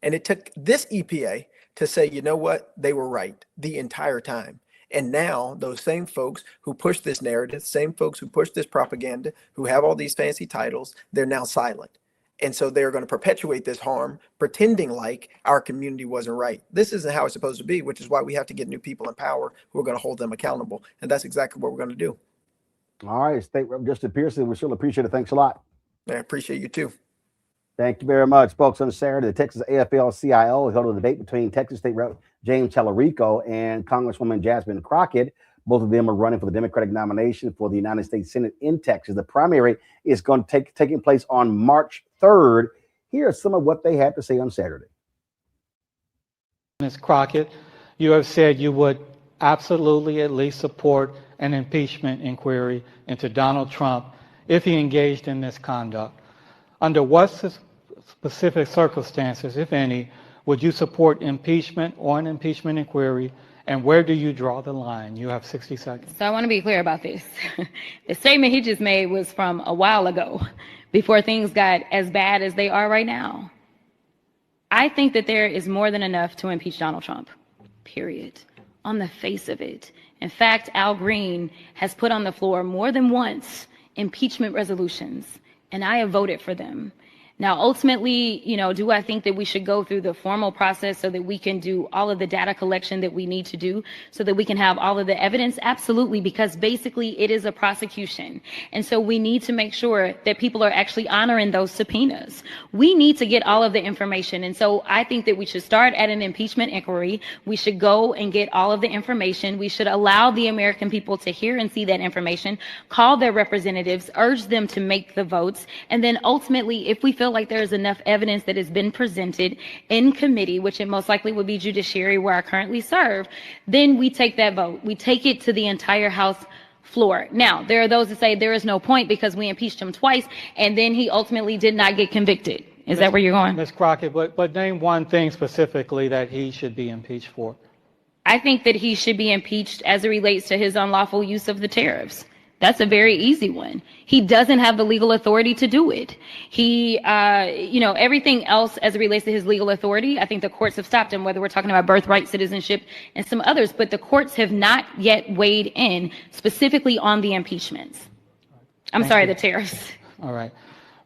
And it took this EPA to say, you know what, they were right the entire time. And now those same folks who push this narrative, same folks who push this propaganda, who have all these fancy titles, they're now silent. And so they're going to perpetuate this harm, pretending like our community wasn't right. This isn't how it's supposed to be, which is why we have to get new people in power who are going to hold them accountable. And that's exactly what we're going to do. All right, State Rep Justin Pearson, we sure appreciate it. Thanks a lot. I appreciate you too. Thank you very much, folks. On Saturday, the Texas AFL-CIO held a debate between Texas State Rep James Tallarico and Congresswoman Jasmine Crockett. Both of them are running for the Democratic nomination for the United States Senate in Texas. The primary is going to taking place on March 3rd. Here are some of what they had to say on Saturday. Ms. Crockett, you have said you would absolutely at least support an impeachment inquiry into Donald Trump if he engaged in misconduct. Under what specific circumstances, if any, would you support impeachment or an impeachment inquiry, and where do you draw the line? You have 60 seconds. So I want to be clear about this. The statement he just made was from a while ago, before things got as bad as they are right now. I think that there is more than enough to impeach Donald Trump, period, on the face of it. In fact, Al Green has put on the floor more than once impeachment resolutions, and I have voted for them. Now, ultimately, do I think that we should go through the formal process so that we can do all of the data collection that we need to do so that we can have all of the evidence? Absolutely, because basically it is a prosecution. And so we need to make sure that people are actually honoring those subpoenas. We need to get all of the information. And so I think that we should start at an impeachment inquiry. We should go and get all of the information. We should allow the American people to hear and see that information, call their representatives, urge them to make the votes. And then ultimately, if we feel like there is enough evidence that has been presented in committee, which it most likely would be judiciary where I currently serve, then we take that vote. We take it to the entire House floor. Now, there are those that say there is no point because we impeached him twice and then he ultimately did not get convicted. Is that where you're going? Ms. Crockett, but name one thing specifically that he should be impeached for. I think that he should be impeached as it relates to his unlawful use of the tariffs. That's a very easy one. He doesn't have the legal authority to do it. He, everything else as it relates to his legal authority, I think the courts have stopped him, whether we're talking about birthright citizenship and some others, but the courts have not yet weighed in specifically on the impeachments. The tariffs. All right.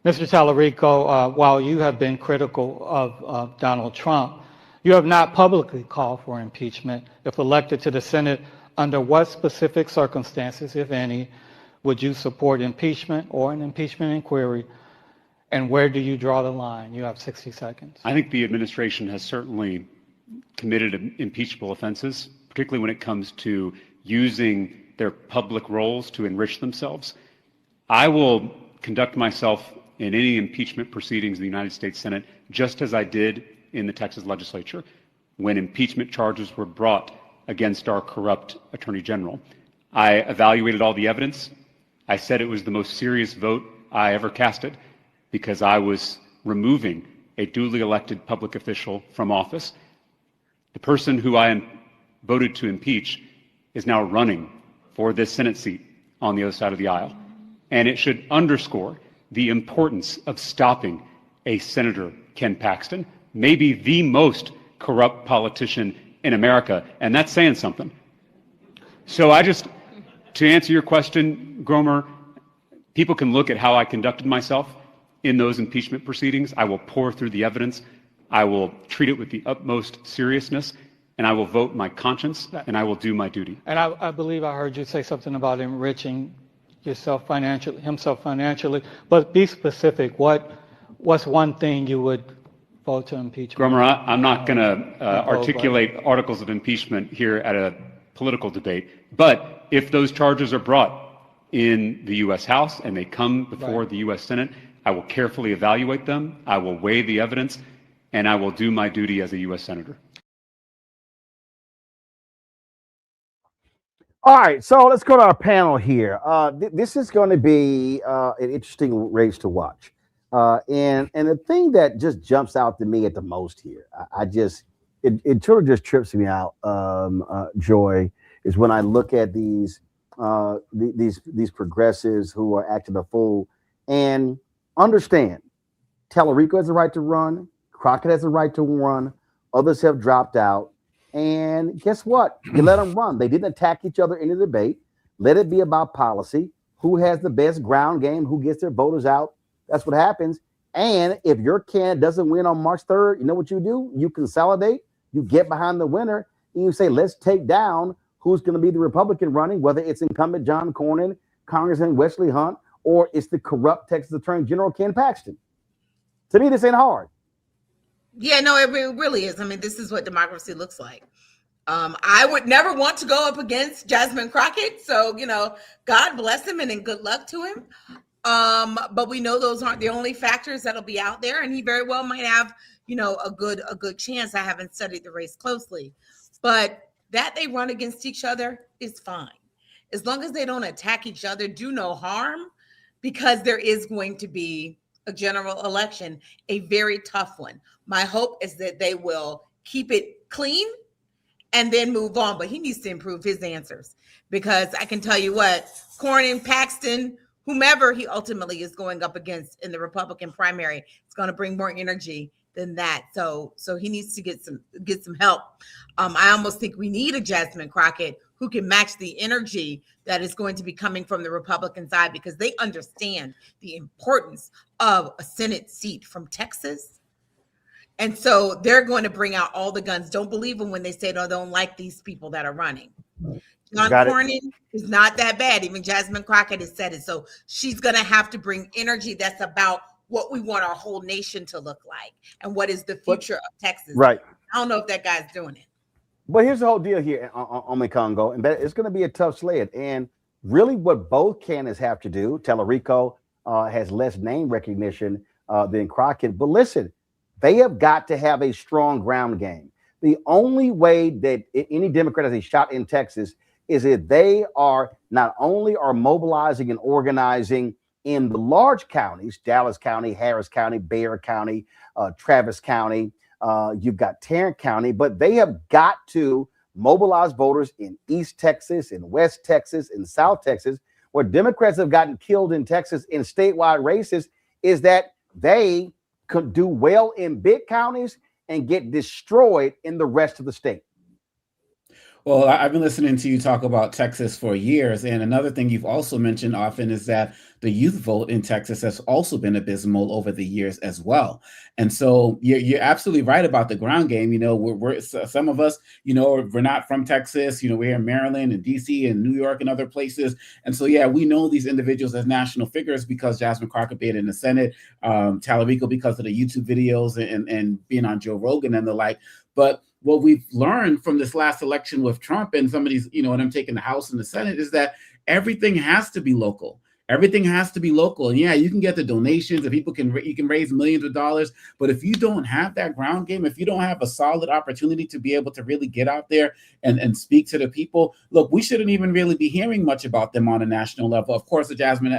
Mr. Tallarico, while you have been critical of Donald Trump, you have not publicly called for impeachment. If elected to the Senate, under what specific circumstances, if any, would you support impeachment or an impeachment inquiry, and where do you draw the line? You have 60 seconds. I think the administration has certainly committed impeachable offenses, particularly when it comes to using their public roles to enrich themselves. I will conduct myself in any impeachment proceedings in the United States Senate just as I did in the Texas legislature when impeachment charges were brought against our corrupt Attorney General. I evaluated all the evidence. I said it was the most serious vote I ever casted because I was removing a duly elected public official from office. The person who I voted to impeach is now running for this Senate seat on the other side of the aisle. And it should underscore the importance of stopping a Senator Ken Paxton, maybe the most corrupt politician in America, and that's saying something. So to answer your question, Gromer, people can look at how I conducted myself in those impeachment proceedings. I will pore through the evidence. I will treat it with the utmost seriousness, and I will vote my conscience, and I will do my duty. And I believe I heard you say something about enriching himself financially, but be specific. What's one thing you would vote to impeach? Gromer, I'm not going to articulate articles of impeachment here at a political debate. But if those charges are brought in the U.S. House and they come before the U.S. Senate, I will carefully evaluate them. I will weigh the evidence, and I will do my duty as a U.S. Senator. All right, so let's go to our panel here. This is going to be an interesting race to watch. And the thing that just jumps out to me at the most here, it sort of just trips me out, Joy, is when I look at these progressives who are acting a fool and understand Tallarico has a right to run, Crockett has a right to run, others have dropped out. And guess what? You let them run. They didn't attack each other in the debate. Let it be about policy. Who has the best ground game? Who gets their voters out? That's what happens. And if your candidate doesn't win on March 3rd, you know what you do? You consolidate. You get behind the winner. And you say, let's take down who's going to be the Republican running, whether it's incumbent John Cornyn, Congressman Wesley Hunt, or it's the corrupt Texas Attorney General Ken Paxton. To me, this ain't hard. Yeah, no, it really is. I mean, this is what democracy looks like. I would never want to go up against Jasmine Crockett. So, God bless him and good luck to him. But we know those aren't the only factors that'll be out there. And he very well might have, a good chance. I haven't studied the race closely. But that they run against each other is fine. As long as they don't attack each other, do no harm, because there is going to be a general election, a very tough one. My hope is that they will keep it clean and then move on. But he needs to improve his answers, because I can tell you what, Cornyn, Paxton, whomever he ultimately is going up against in the Republican primary, it's going to bring more energy than that. So he needs to get some help. I almost think we need a Jasmine Crockett who can match the energy that is going to be coming from the Republican side, because they understand the importance of a Senate seat from Texas. And so they're going to bring out all the guns. Don't believe them when they say, no, don't like these people that are running. John Cornyn is not that bad. Even Jasmine Crockett has said it. So she's going to have to bring energy that's about what we want our whole nation to look like and what is the future of Texas. Right. I don't know if that guy's doing it. But here's the whole deal here on the Congo, and it's going to be a tough sled. And really what both candidates have to do, Tallarico has less name recognition than Crockett. But listen, they have got to have a strong ground game. The only way that any Democrat has a shot in Texas is if they are not only are mobilizing and organizing in the large counties, Dallas County, Harris County, Bexar County, Travis County, you've got Tarrant County, but they have got to mobilize voters in East Texas, in West Texas, in South Texas. Where Democrats have gotten killed in Texas in statewide races is that they could do well in big counties and get destroyed in the rest of the state. Well, I've been listening to you talk about Texas for years. And another thing you've also mentioned often is that the youth vote in Texas has also been abysmal over the years as well. And so you're absolutely right about the ground game. We're some of us, we're not from Texas. We're here in Maryland and DC and New York and other places. And so, yeah, we know these individuals as national figures because Jasmine Crockett being in the Senate, Tallarico because of the YouTube videos and being on Joe Rogan and the like. But what we've learned from this last election with Trump and some of these, and them taking the House and the Senate, is that everything has to be local. Everything has to be local. And yeah, you can get the donations and you can raise millions of dollars. But if you don't have that ground game, if you don't have a solid opportunity to be able to really get out there and speak to the people, look, we shouldn't even really be hearing much about them on a national level. Of course, the Jasmine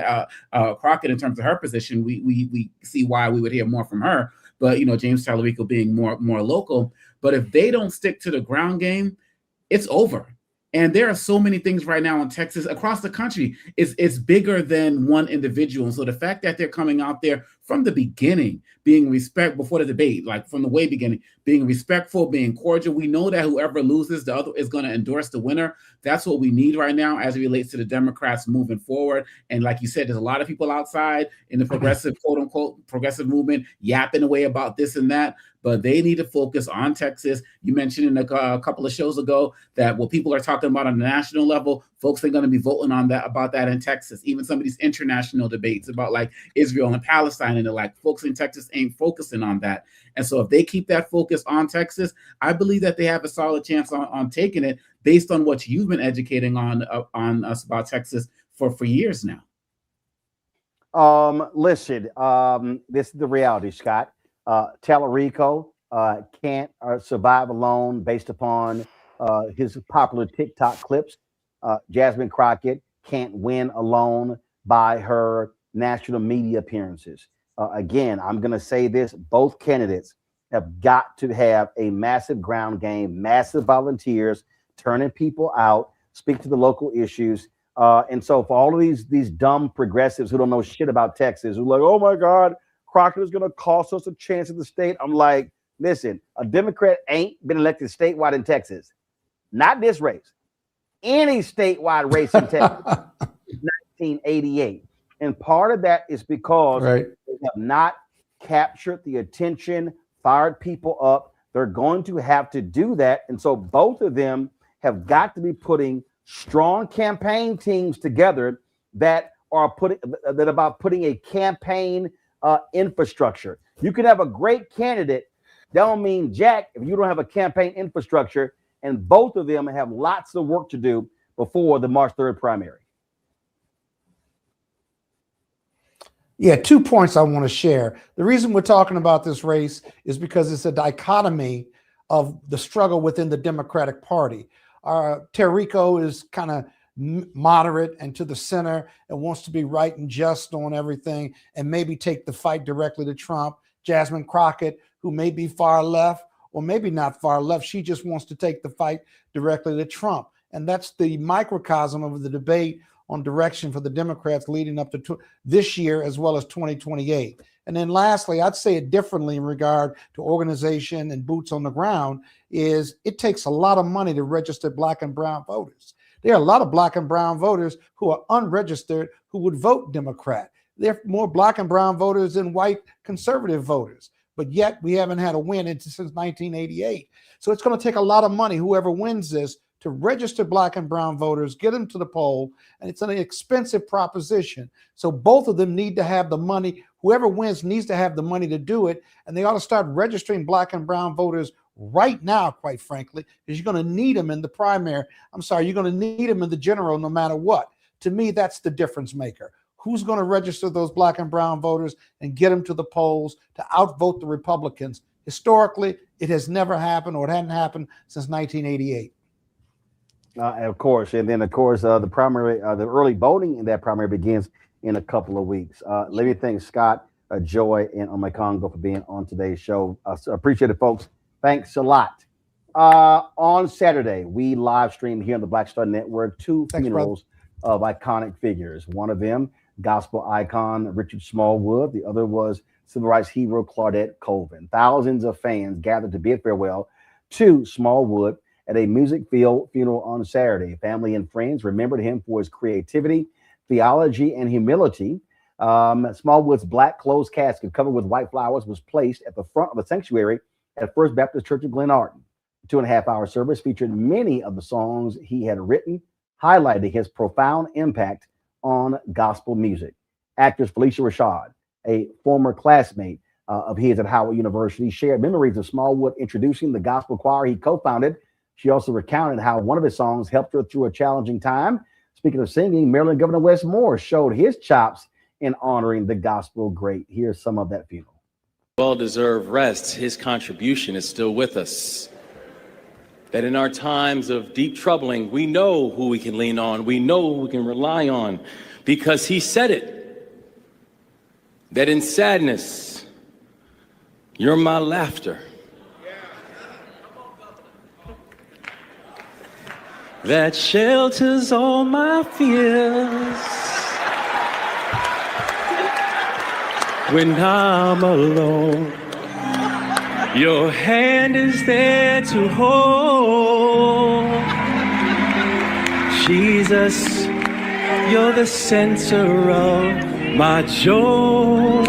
Crockett, in terms of her position, we see why we would hear more from her. But, James Tallarico being more local. But if they don't stick to the ground game, it's over. And there are so many things right now in Texas, across the country, it's bigger than one individual. And so the fact that they're coming out there from the beginning, being respectful before the debate, like from the way beginning, being respectful, being cordial. We know that whoever loses, the other is going to endorse the winner. That's what we need right now as it relates to the Democrats moving forward. And like you said, there's a lot of people outside in the progressive, quote unquote, progressive movement yapping away about this and that. but they need to focus on Texas. You mentioned in a couple of shows ago that what people are talking about on the national level, folks are going to be voting on that, about that in Texas. Even some of these international debates about like Israel and Palestine and the like, folks in Texas ain't focusing on that. And so if they keep that focus on Texas, I believe that they have a solid chance on taking it based on what you've been educating on us about Texas for years now. Listen, this is the reality, Scott. Tallarico can't survive alone based upon his popular TikTok clips. Jasmine Crockett can't win alone by her national media appearances. Again, I'm going to say this, both candidates have got to have a massive ground game, massive volunteers, turning people out, speak to the local issues. And so for all of these dumb progressives who don't know shit about Texas, who are like, oh my God, Crockett is going to cost us a chance in the state. I'm like, listen, a Democrat ain't been elected statewide in Texas. Not this race. Any statewide race in Texas. 1988. And part of that is because they have not captured the attention, fired people up. They're going to have to do that. And so both of them have got to be putting strong campaign teams together that are putting a campaign infrastructure. You can have a great candidate. That don't mean jack if you don't have a campaign infrastructure. And both of them have lots of work to do before the March 3rd primary. Yeah, 2 points I want to share. The reason we're talking about this race is because it's a dichotomy of the struggle within the Democratic Party. Tallarico is kind of moderate and to the center and wants to be right and just on everything and maybe take the fight directly to Trump. Jasmine Crockett, who may be far left or maybe not far left, she just wants to take the fight directly to Trump. And that's the microcosm of the debate on direction for the Democrats leading up to this year as well as 2028. And then lastly, I'd say it differently in regard to organization and boots on the ground is it takes a lot of money to register Black and brown voters. There are a lot of Black and brown voters who are unregistered who would vote Democrat. There are more Black and brown voters than white conservative voters, but yet we haven't had a win since 1988. So it's going to take a lot of money, whoever wins this, to register Black and brown voters, get them to the poll, and it's an expensive proposition. So both of them need to have the money. Whoever wins needs to have the money to do it, and they ought to start registering Black and brown voters right now, quite frankly, because you're going to need them in the primary. You're going to need them in the general no matter what. To me, that's the difference maker. Who's going to register those Black and brown voters and get them to the polls to outvote the Republicans? Historically, it has never happened, or it hadn't happened since 1988. Of course. And then, of course, the primary, the early voting in that primary begins in a couple of weeks. Let me thank Scott, Joy, and Omekongo for being on today's show. Appreciate it, folks. Thanks a lot. On Saturday, we live streamed here on the Black Star Network two funerals of iconic figures. One of them, gospel icon Richard Smallwood. The other was civil rights hero Claudette Colvin. Thousands of fans gathered to bid farewell to Smallwood at a music-filled funeral on Saturday. Family and friends remembered him for his creativity, theology, and humility. Smallwood's black closed casket covered with white flowers was placed at the front of the sanctuary at First Baptist Church of Glenarden. The 2.5-hour service featured many of the songs he had written, highlighting his profound impact on gospel music. Actress Felicia Rashad, a former classmate of his at Howard University, shared memories of Smallwood introducing the gospel choir he co-founded. She also recounted how one of his songs helped her through a challenging time. Speaking of singing, Maryland Governor Wes Moore showed his chops in honoring the gospel great. Here's some of that funeral. Well-deserved rest, his contribution is still with us. That in our times of deep troubling, we know who we can lean on. We know who we can rely on, because he said it. That in sadness, you're my laughter. That shelters all my fears. When I'm alone, your hand is there to hold. Jesus, you're the center of my joy.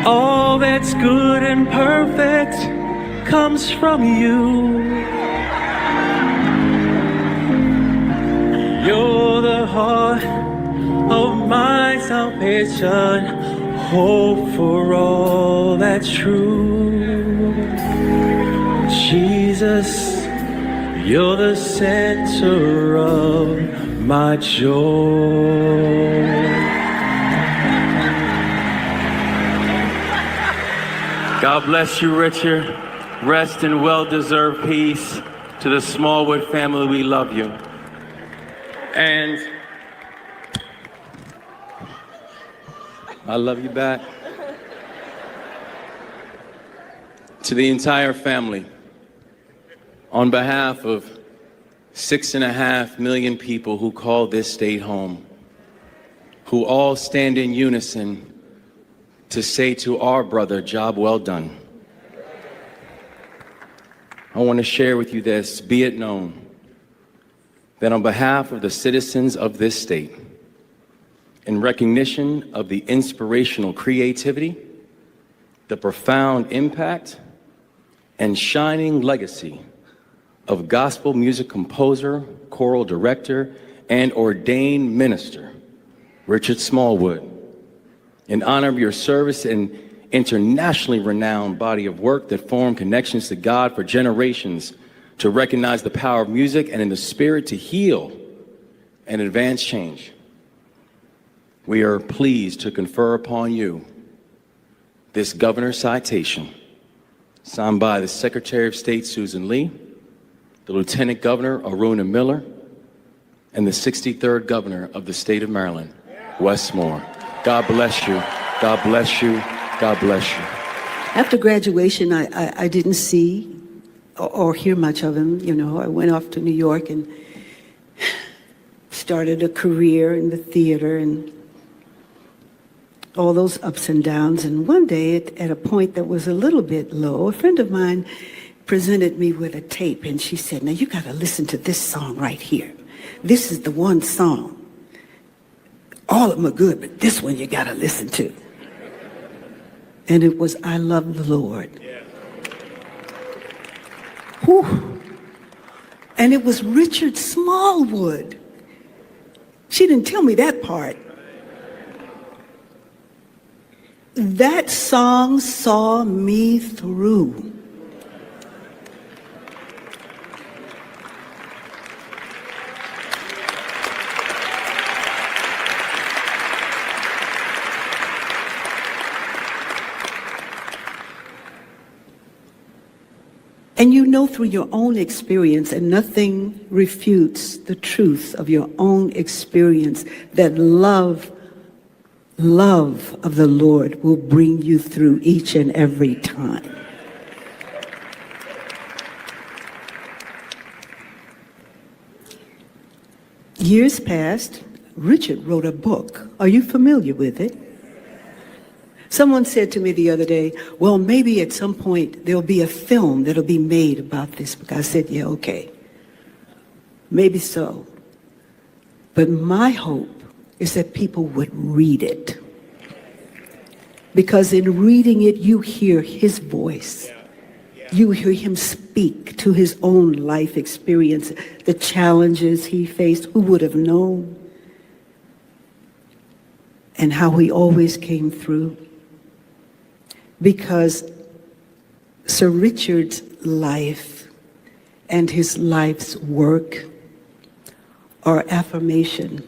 Oh, all that's good and perfect comes from you. You're the heart of my salvation, hope for all that's true. Jesus, you're the center of my joy. God bless you, Richard. Rest in well-deserved peace. To the Smallwood family, we love you. And I love you back. To the entire family, on behalf of 6.5 million people who call this state home, who all stand in unison to say to our brother, job well done. I want to share with you this, be it known, that on behalf of the citizens of this state, in recognition of the inspirational creativity, the profound impact, and shining legacy of gospel music composer, choral director, and ordained minister, Richard Smallwood, in honor of your service and internationally renowned body of work that formed connections to God for generations, to recognize the power of music and in the spirit to heal and advance change, we are pleased to confer upon you this governor's citation, signed by the Secretary of State, Susan Lee, the Lieutenant Governor, Aruna Miller, and the 63rd Governor of the state of Maryland, Wes Moore. God bless you. God bless you. God bless you. After graduation, I didn't see or hear much of him. You know, I went off to New York and started a career in the theater and all those ups and downs. And one day, at a point that was a little bit low, a friend of mine presented me with a tape, and she said, now you got to listen to this song right here. This is the one song. All of them are good, but this one you got to listen to. And it was, I Love the Lord. Whew. And it was Richard Smallwood. She didn't tell me that part. That song saw me through. And you know through your own experience, and nothing refutes the truth of your own experience, that love of the Lord will bring you through each and every time. Years passed, Richard wrote a book. Are you familiar with it? Someone said to me the other day, well, maybe at some point there'll be a film that'll be made about this book. I said, yeah, okay. Maybe so. But my hope is that people would read it. Because in reading it, you hear his voice. You hear him speak to his own life experience, the challenges he faced, who would have known, and how he always came through. Because Sir Richard's life and his life's work are affirmation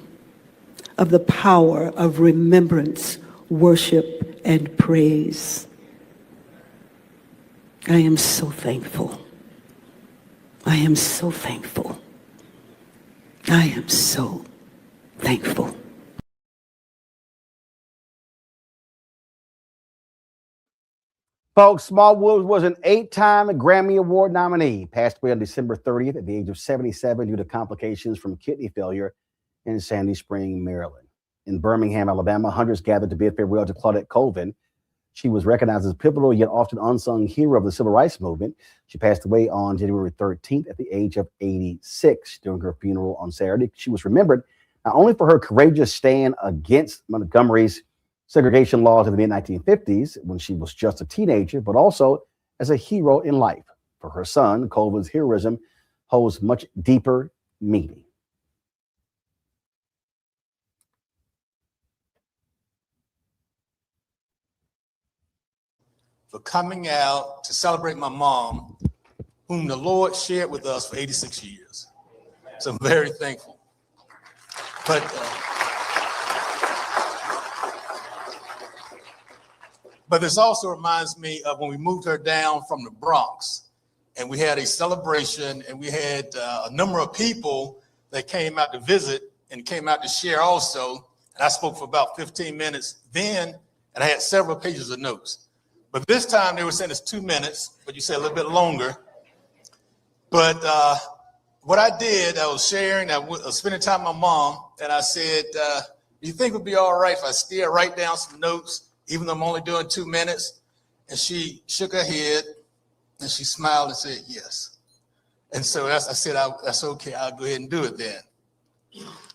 of the power of remembrance, worship, and praise. I am so thankful. I am so thankful. I am so thankful. Folks, Smallwood was an 8-time Grammy Award nominee. Passed away on December 30th at the age of 77 due to complications from kidney failure in Sandy Spring, Maryland. In Birmingham, Alabama, hundreds gathered to bid farewell to Claudette Colvin. She was recognized as a pivotal yet often unsung hero of the civil rights movement. She passed away on January 13th at the age of 86. During her funeral on Saturday, she was remembered not only for her courageous stand against Montgomery's segregation laws in the mid-1950s when she was just a teenager, but also as a hero in life. For her son, Colvin's heroism holds much deeper meaning. For coming out to celebrate my mom, whom the Lord shared with us for 86 years. So I'm very thankful. But this also reminds me of when we moved her down from the Bronx, and we had a celebration, and we had a number of people that came out to visit and came out to share also. And I spoke for about 15 minutes then, and I had several pages of notes. But this time they were saying it's 2 minutes, but you said a little bit longer. But what I did, I was sharing, I was spending time with my mom, and I said, do you think it would be all right if I still write down some notes, even though I'm only doing 2 minutes? And she shook her head, and she smiled and said, yes. And so I said, that's okay, I'll go ahead and do it then.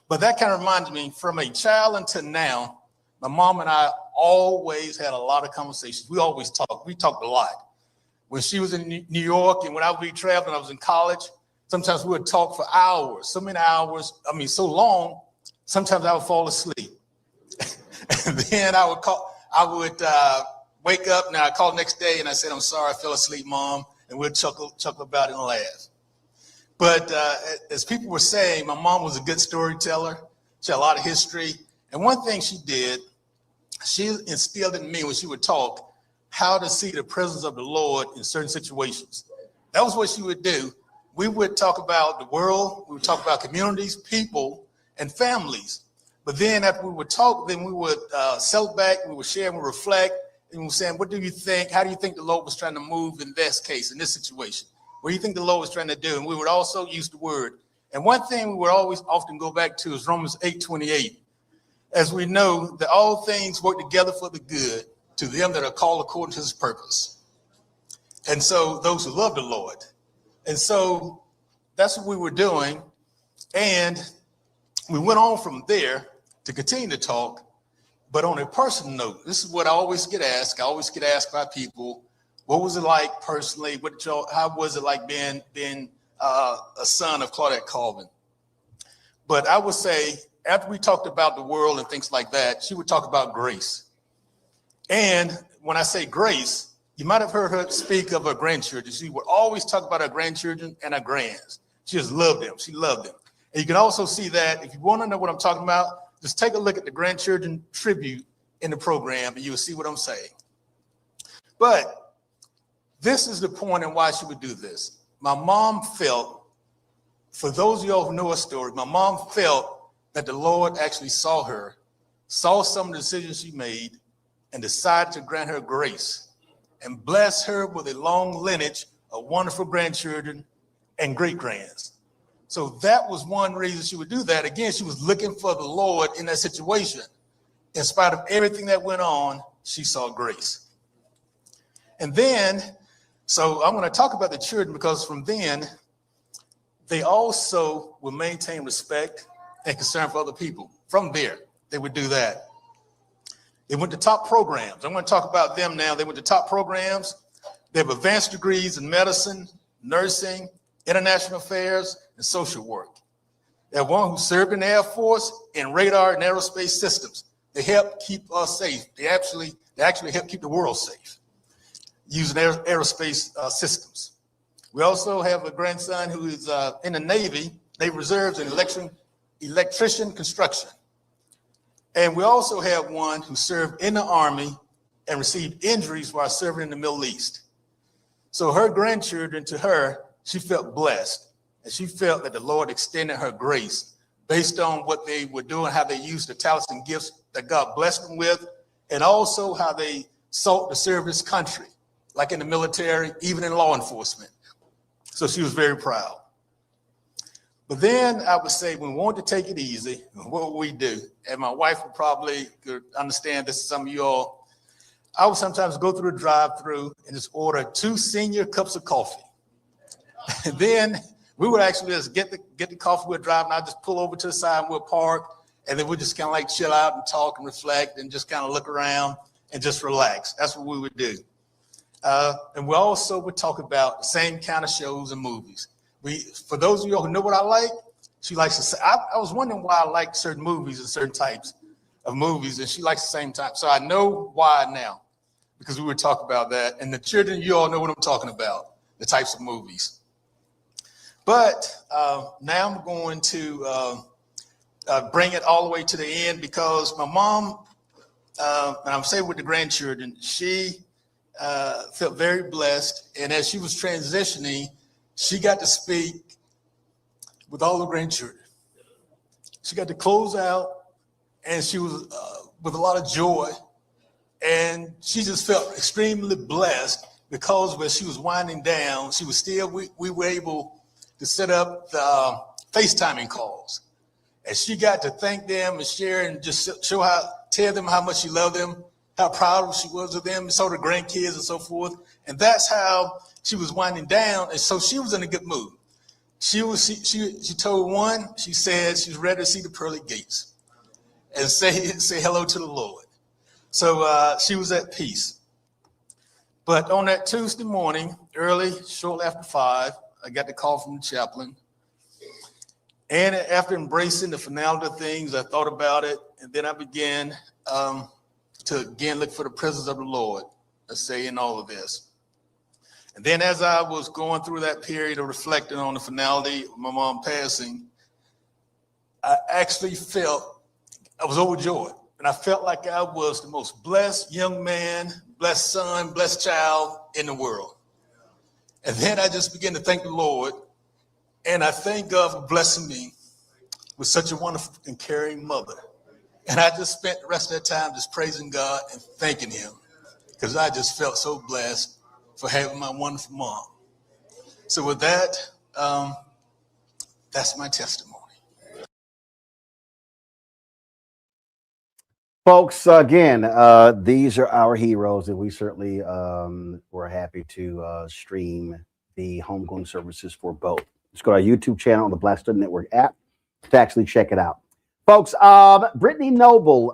But that kind of reminds me, from a child until now, my mom and I always had a lot of conversations. We always talked. We talked a lot. When she was in New York and when I would be traveling, I was in college, sometimes we would talk for hours, so many hours, so long, sometimes I would fall asleep. And then I would wake up, and I'd call the next day and I said, I'm sorry, I fell asleep, Mom, and we'd chuckle about it and laugh. But as people were saying, my mom was a good storyteller. She had a lot of history. And one thing she did, she instilled in me when she would talk, how to see the presence of the Lord in certain situations. That was what she would do. We would talk about the world, we would talk about communities, people, and families. But then after we would talk, then we would settle back, we would share, and we would reflect, and we were saying, what do you think? How do you think the Lord was trying to move in this case, in this situation? What do you think the Lord was trying to do? And we would also use the word. And one thing we would always often go back to is Romans 8:28. As we know that all things work together for the good to them that are called according to his purpose. And so those who love the Lord. And so that's what we were doing. And we went on from there to continue to talk. But on a personal note, this is what I always get asked. I always get asked by people, what was it like personally? How was it like being a son of Claudette Colvin? But I would say, after we talked about the world and things like that, she would talk about grace. And when I say grace, you might have heard her speak of her grandchildren. She would always talk about her grandchildren and her grands. She just loved them. She loved them. And you can also see that if you want to know what I'm talking about, just take a look at the grandchildren tribute in the program and you'll see what I'm saying. But this is the point and why she would do this. My mom felt, for those of y'all who know her story, my mom felt that the Lord actually saw her, saw some of the decisions she made, and decided to grant her grace and bless her with a long lineage of wonderful grandchildren and great-grands. So that was one reason she would do that. Again, she was looking for the Lord in that situation. In spite of everything that went on, she saw grace. And then, so I'm going to talk about the children because from then, they also will maintain respect and concern for other people. From there, they would do that. They went to top programs. I'm going to talk about them now. They went to top programs. They have advanced degrees in medicine, nursing, international affairs, and social work. They have one who served in the Air Force in radar and aerospace systems. They help keep us safe. They actually help keep the world safe using aerospace systems. We also have a grandson who is in the Navy Reserves in electrician construction. And we also have one who served in the Army and received injuries while serving in the Middle East. So her grandchildren, to her, she felt blessed, and she felt that the Lord extended her grace based on what they were doing, how they used the talents and gifts that God blessed them with, and also how they sought to serve this country, like in the military, even in law enforcement. So she was very proud. But then I would say, when we wanted to take it easy, what would we do? And my wife would probably understand this, some of you all. I would sometimes go through a drive-through and just order 2 senior cups of coffee. And then we would actually just get the coffee, we'd drive, and I'd just pull over to the side and we'll park, and then we just kind of like chill out and talk and reflect and just kind of look around and just relax. That's what we would do. And we also would talk about the same kind of shows and movies. For those of you who know what I like, she likes to say, I was wondering why I like certain movies and certain types of movies, and she likes the same type. So I know why now, because we would talk about that. And the children, you all know what I'm talking about, the types of movies. But now I'm going to bring it all the way to the end, because my mom, and I'm saying with the grandchildren, she felt very blessed. And as she was transitioning, she got to speak with all the grandchildren. She got to close out, and she was with a lot of joy. And she just felt extremely blessed, because when she was winding down, she was still, we were able to set up the FaceTiming calls. And she got to thank them and share and just tell them how much she loved them, how proud she was of them, and so the grandkids and so forth. And that's how she was winding down. And so she was in a good mood. She told one, she said she's ready to see the pearly gates and say hello to the Lord. So she was at peace. But on that Tuesday morning, early, shortly after 5, I got the call from the chaplain. And after embracing the finality of things, I thought about it, and then I began to again look for the presence of the Lord, let's say, in all of this. And then as I was going through that period of reflecting on the finality of my mom passing, I actually felt, I was overjoyed. And I felt like I was the most blessed young man, blessed son, blessed child in the world. And then I just began to thank the Lord. And I thank God for blessing me with such a wonderful and caring mother. And I just spent the rest of that time just praising God and thanking him, because I just felt so blessed for having my wonderful mom. So with that, that's my testimony. Folks, again, these are our heroes, and we certainly were happy to stream the homegoing services for both. Just go to our YouTube channel on the Black Star Network app to actually check it out. Folks, Brittany Noble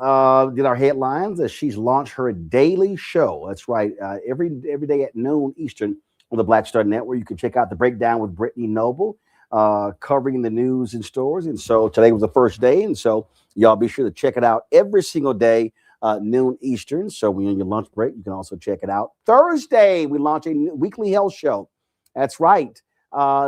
did our headlines as she's launched her daily show. That's right, every day at noon Eastern on the Black Star Network. You can check out the breakdown with Brittany Noble, covering the news and stories. And so today was the first day, and so y'all be sure to check it out every single day, noon Eastern. So when you're on your lunch break, you can also check it out. Thursday, we launch a weekly health show. That's right,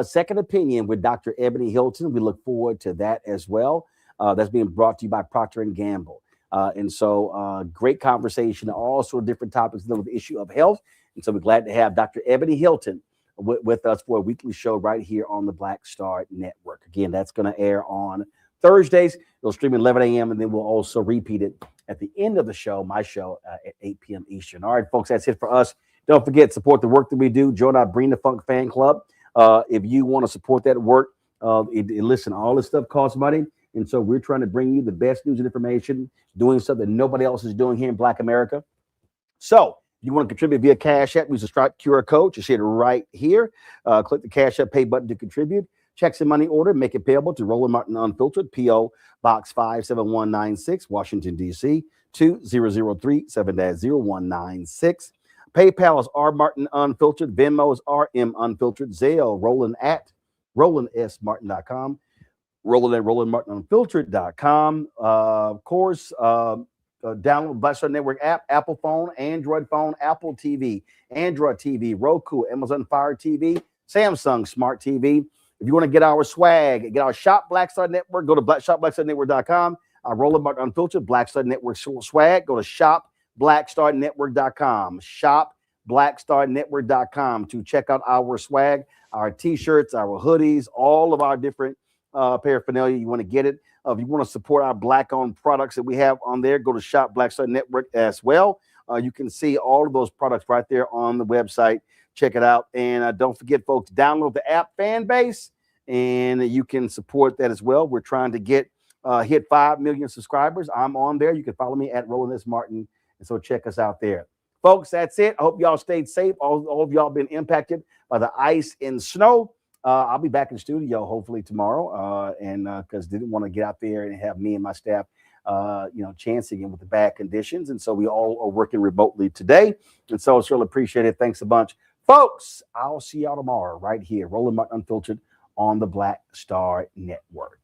Second Opinion with Dr. Ebony Hilton. We look forward to that as well. That's being brought to you by Procter & Gamble. And so great conversation, all sort of different topics with the issue of health. And so we're glad to have Dr. Ebony Hilton with us for a weekly show right here on the Black Star Network. Again, that's going to air on Thursdays. It'll stream at 11 a.m. and then we'll also repeat it at the end of the show, my show, at 8 p.m. Eastern. All right, folks, that's it for us. Don't forget, support the work that we do. Join our Bring the Funk fan club. If you want to support that work, listen, all this stuff costs money. And so we're trying to bring you the best news and information, doing something that nobody else is doing here in Black America. So if you want to contribute via Cash App, use the Stripe QR code. You see it right here. Click the Cash App Pay button to contribute. Checks and money order, make it payable to Roland Martin Unfiltered, P.O. Box 57196, Washington, D.C., 20037-0196. PayPal is R Martin Unfiltered. Venmo is RM Unfiltered. Zelle, Roland at RolandSMartin.com. Roland at RolandMartinUnfiltered.com. Of course, download Black Star Network app, Apple phone, Android phone, Apple TV, Android TV, Roku, Amazon Fire TV, Samsung Smart TV. If you want to get our swag, get our Shop Black Star Network, go to shopblackstarnetwork.com. Roland Martin Unfiltered, Black Star Network swag, go to shopblackstarnetwork.com. Shopblackstarnetwork.com to check out our swag, our t-shirts, our hoodies, all of our different paraphernalia. You want to get it. If you want to support our Black-owned products that we have on there, go to Shop Black Star Network as well. You can see all of those products right there on the website. Check it out. And don't forget, folks, download the app Fan Base, and you can support that as well. We're trying to get hit 5 million subscribers. I'm on there. You can follow me at Roland S. Martin. And so check us out there. Folks, that's it. I hope y'all stayed safe. All of y'all been impacted by the ice and snow. I'll be back in the studio hopefully tomorrow, and because didn't want to get out there and have me and my staff, chancing it with the bad conditions, and so we all are working remotely today, and so it's really appreciated. Thanks a bunch, folks. I'll see y'all tomorrow right here, Roland Martin Unfiltered on the Black Star Network.